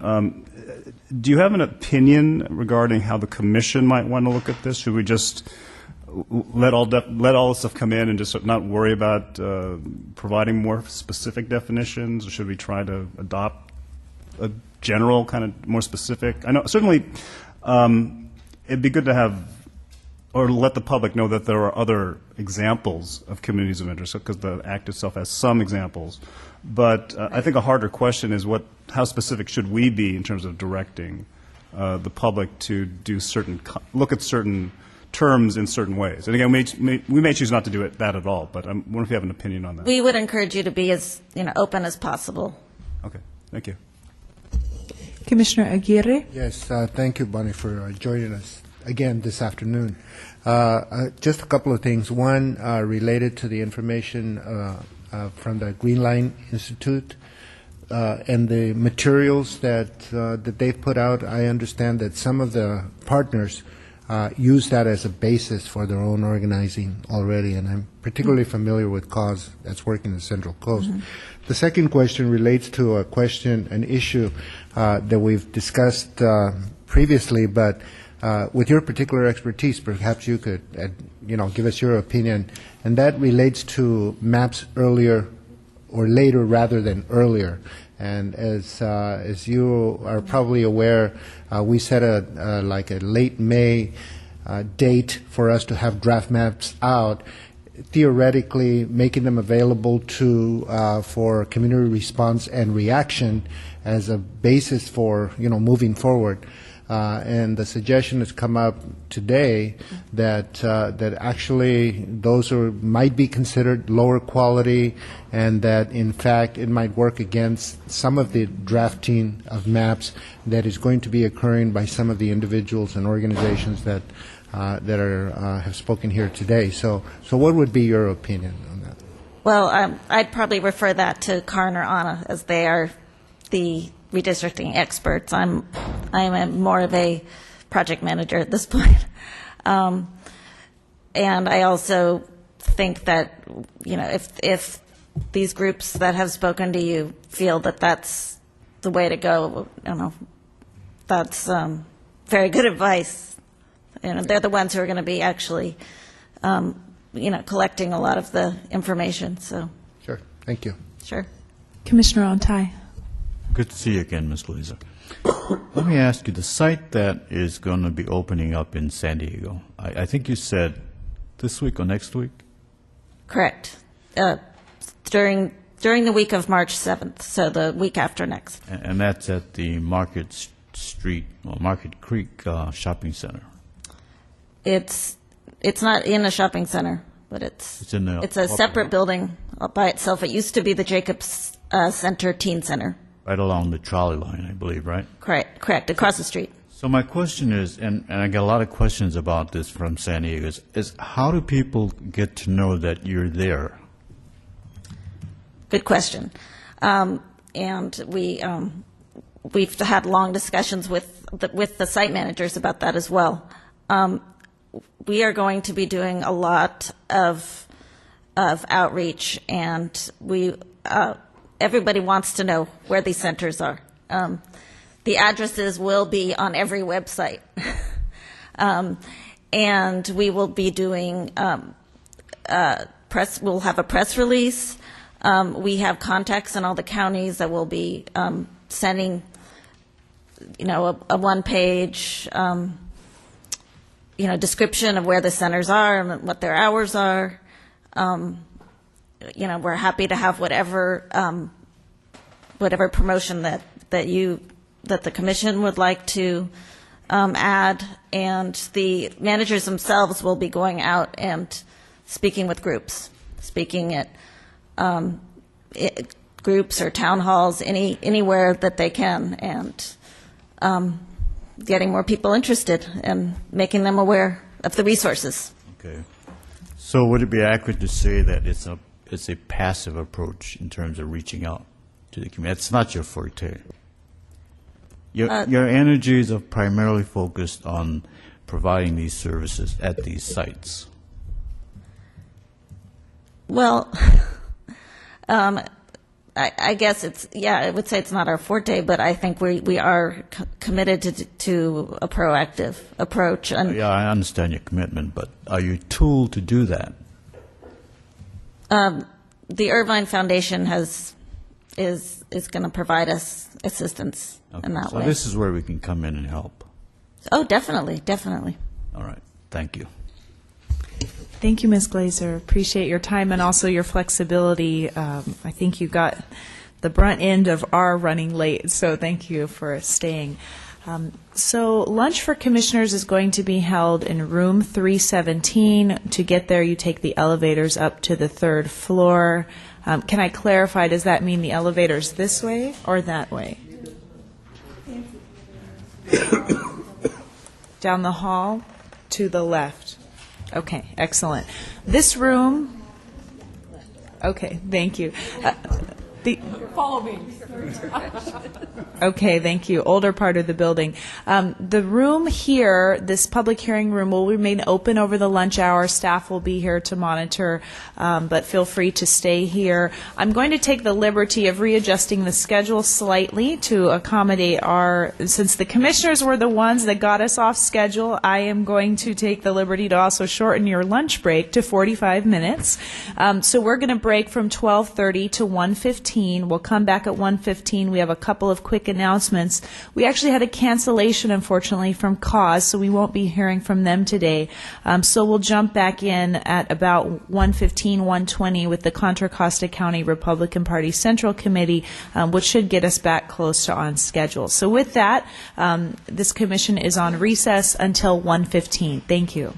Do you have an opinion regarding how the commission might want to look at this? Should we just let all this stuff come in and just not worry about providing more specific definitions, or should we try to adopt a general kind of more specific? I know certainly it'd be good to have, or let the public know that there are other examples of communities of interest, because the Act itself has some examples. But I think a harder question is how specific should we be in terms of directing the public to do look at certain terms in certain ways. And again, we may choose not to do that at all, but I wonder if you have an opinion on that. We would encourage you to be as open as possible. Okay, thank you. Commissioner Aguirre? Yes, thank you, Bonnie, for joining us again this afternoon. Just a couple of things. One, related to the information from the Green Line Institute and the materials that they've put out. I understand that some of the partners use that as a basis for their own organizing already, and I'm particularly familiar with CAUSE that's working in the Central Coast. Mm-hmm. The second question relates to an issue that we've discussed previously, but with your particular expertise, perhaps you could, give us your opinion, and that relates to maps earlier or later rather than earlier. And as you are probably aware, we set a late May date for us to have draft maps out, theoretically making them available for community response and reaction as a basis for moving forward. And the suggestion has come up today that actually those might be considered lower quality, and that in fact it might work against some of the drafting of maps that is going to be occurring by some of the individuals and organizations that have spoken here today. So what would be your opinion on that? Well, I'd probably refer that to Karn or Anna, as they are the redistricting experts. I'm more of a project manager at this point. And I also think that, if these groups that have spoken to you feel that that's the way to go, that's very good advice. They're the ones who are going to be actually, collecting a lot of the information. So. Sure. Thank you. Sure. Commissioner Ontai. Good to see you again, Ms. Louisa. Let me ask you, the site that is going to be opening up in San Diego, I think you said this week or next week? Correct. During the week of March 7th, so the week after next. And that's at the Market Creek Shopping Center. It's not in a shopping center, but it's a separate building by itself. It used to be the Jacobs Center Teen Center. Right along the trolley line, I believe, right? Correct, across the street. So my question is, and I get a lot of questions about this from San Diego, is how do people get to know that you're there? Good question. And we've had long discussions with the site managers about that as well. We are going to be doing a lot of outreach, and everybody wants to know where these centers are. The addresses will be on every website. And we will be doing we'll have a press release. We have contacts in all the counties that will be sending, a one-page description of where the centers are and what their hours are. We're happy to have whatever promotion that the commission would like to add, and the managers themselves will be going out and speaking with groups, speaking at groups or town halls, anywhere that they can, and getting more people interested and making them aware of the resources. Okay. So would it be accurate to say that it's a passive approach in terms of reaching out to the community? It's not your forte. Your energies are primarily focused on providing these services at these sites. Well, I guess I would say it's not our forte, but I think we are committed to a proactive approach. And yeah, I understand your commitment, but are you tooled to do that? The Irvine Foundation is going to provide us assistance in that way. So this is where we can come in and help. Oh, definitely, definitely. All right. Thank you. Thank you, Ms. Glazer. Appreciate your time and also your flexibility. I think you got the brunt end of our running late, so thank you for staying. So lunch for commissioners is going to be held in room 317. To get there, you take the elevators up to the third floor. Can I clarify, does that mean the elevators this way or that way? Down the hall to the left. Okay, excellent. This room, okay, thank you. Follow me. Okay, thank you. Older part of the building. The room here, this public hearing room, will remain open over the lunch hour. Staff will be here to monitor, but feel free to stay here. I'm going to take the liberty of readjusting the schedule slightly to accommodate since the commissioners were the ones that got us off schedule, I am going to take the liberty to also shorten your lunch break to 45 minutes. So we're going to break from 12:30 to 1:15. We'll come back at 1:15. We have a couple of quick announcements. We actually had a cancellation, unfortunately, from Cause, so we won't be hearing from them today. So we'll jump back in at about 1:15, 1:20 with the Contra Costa County Republican Party Central Committee, which should get us back close to on schedule. So with that, this commission is on recess until 1:15. Thank you.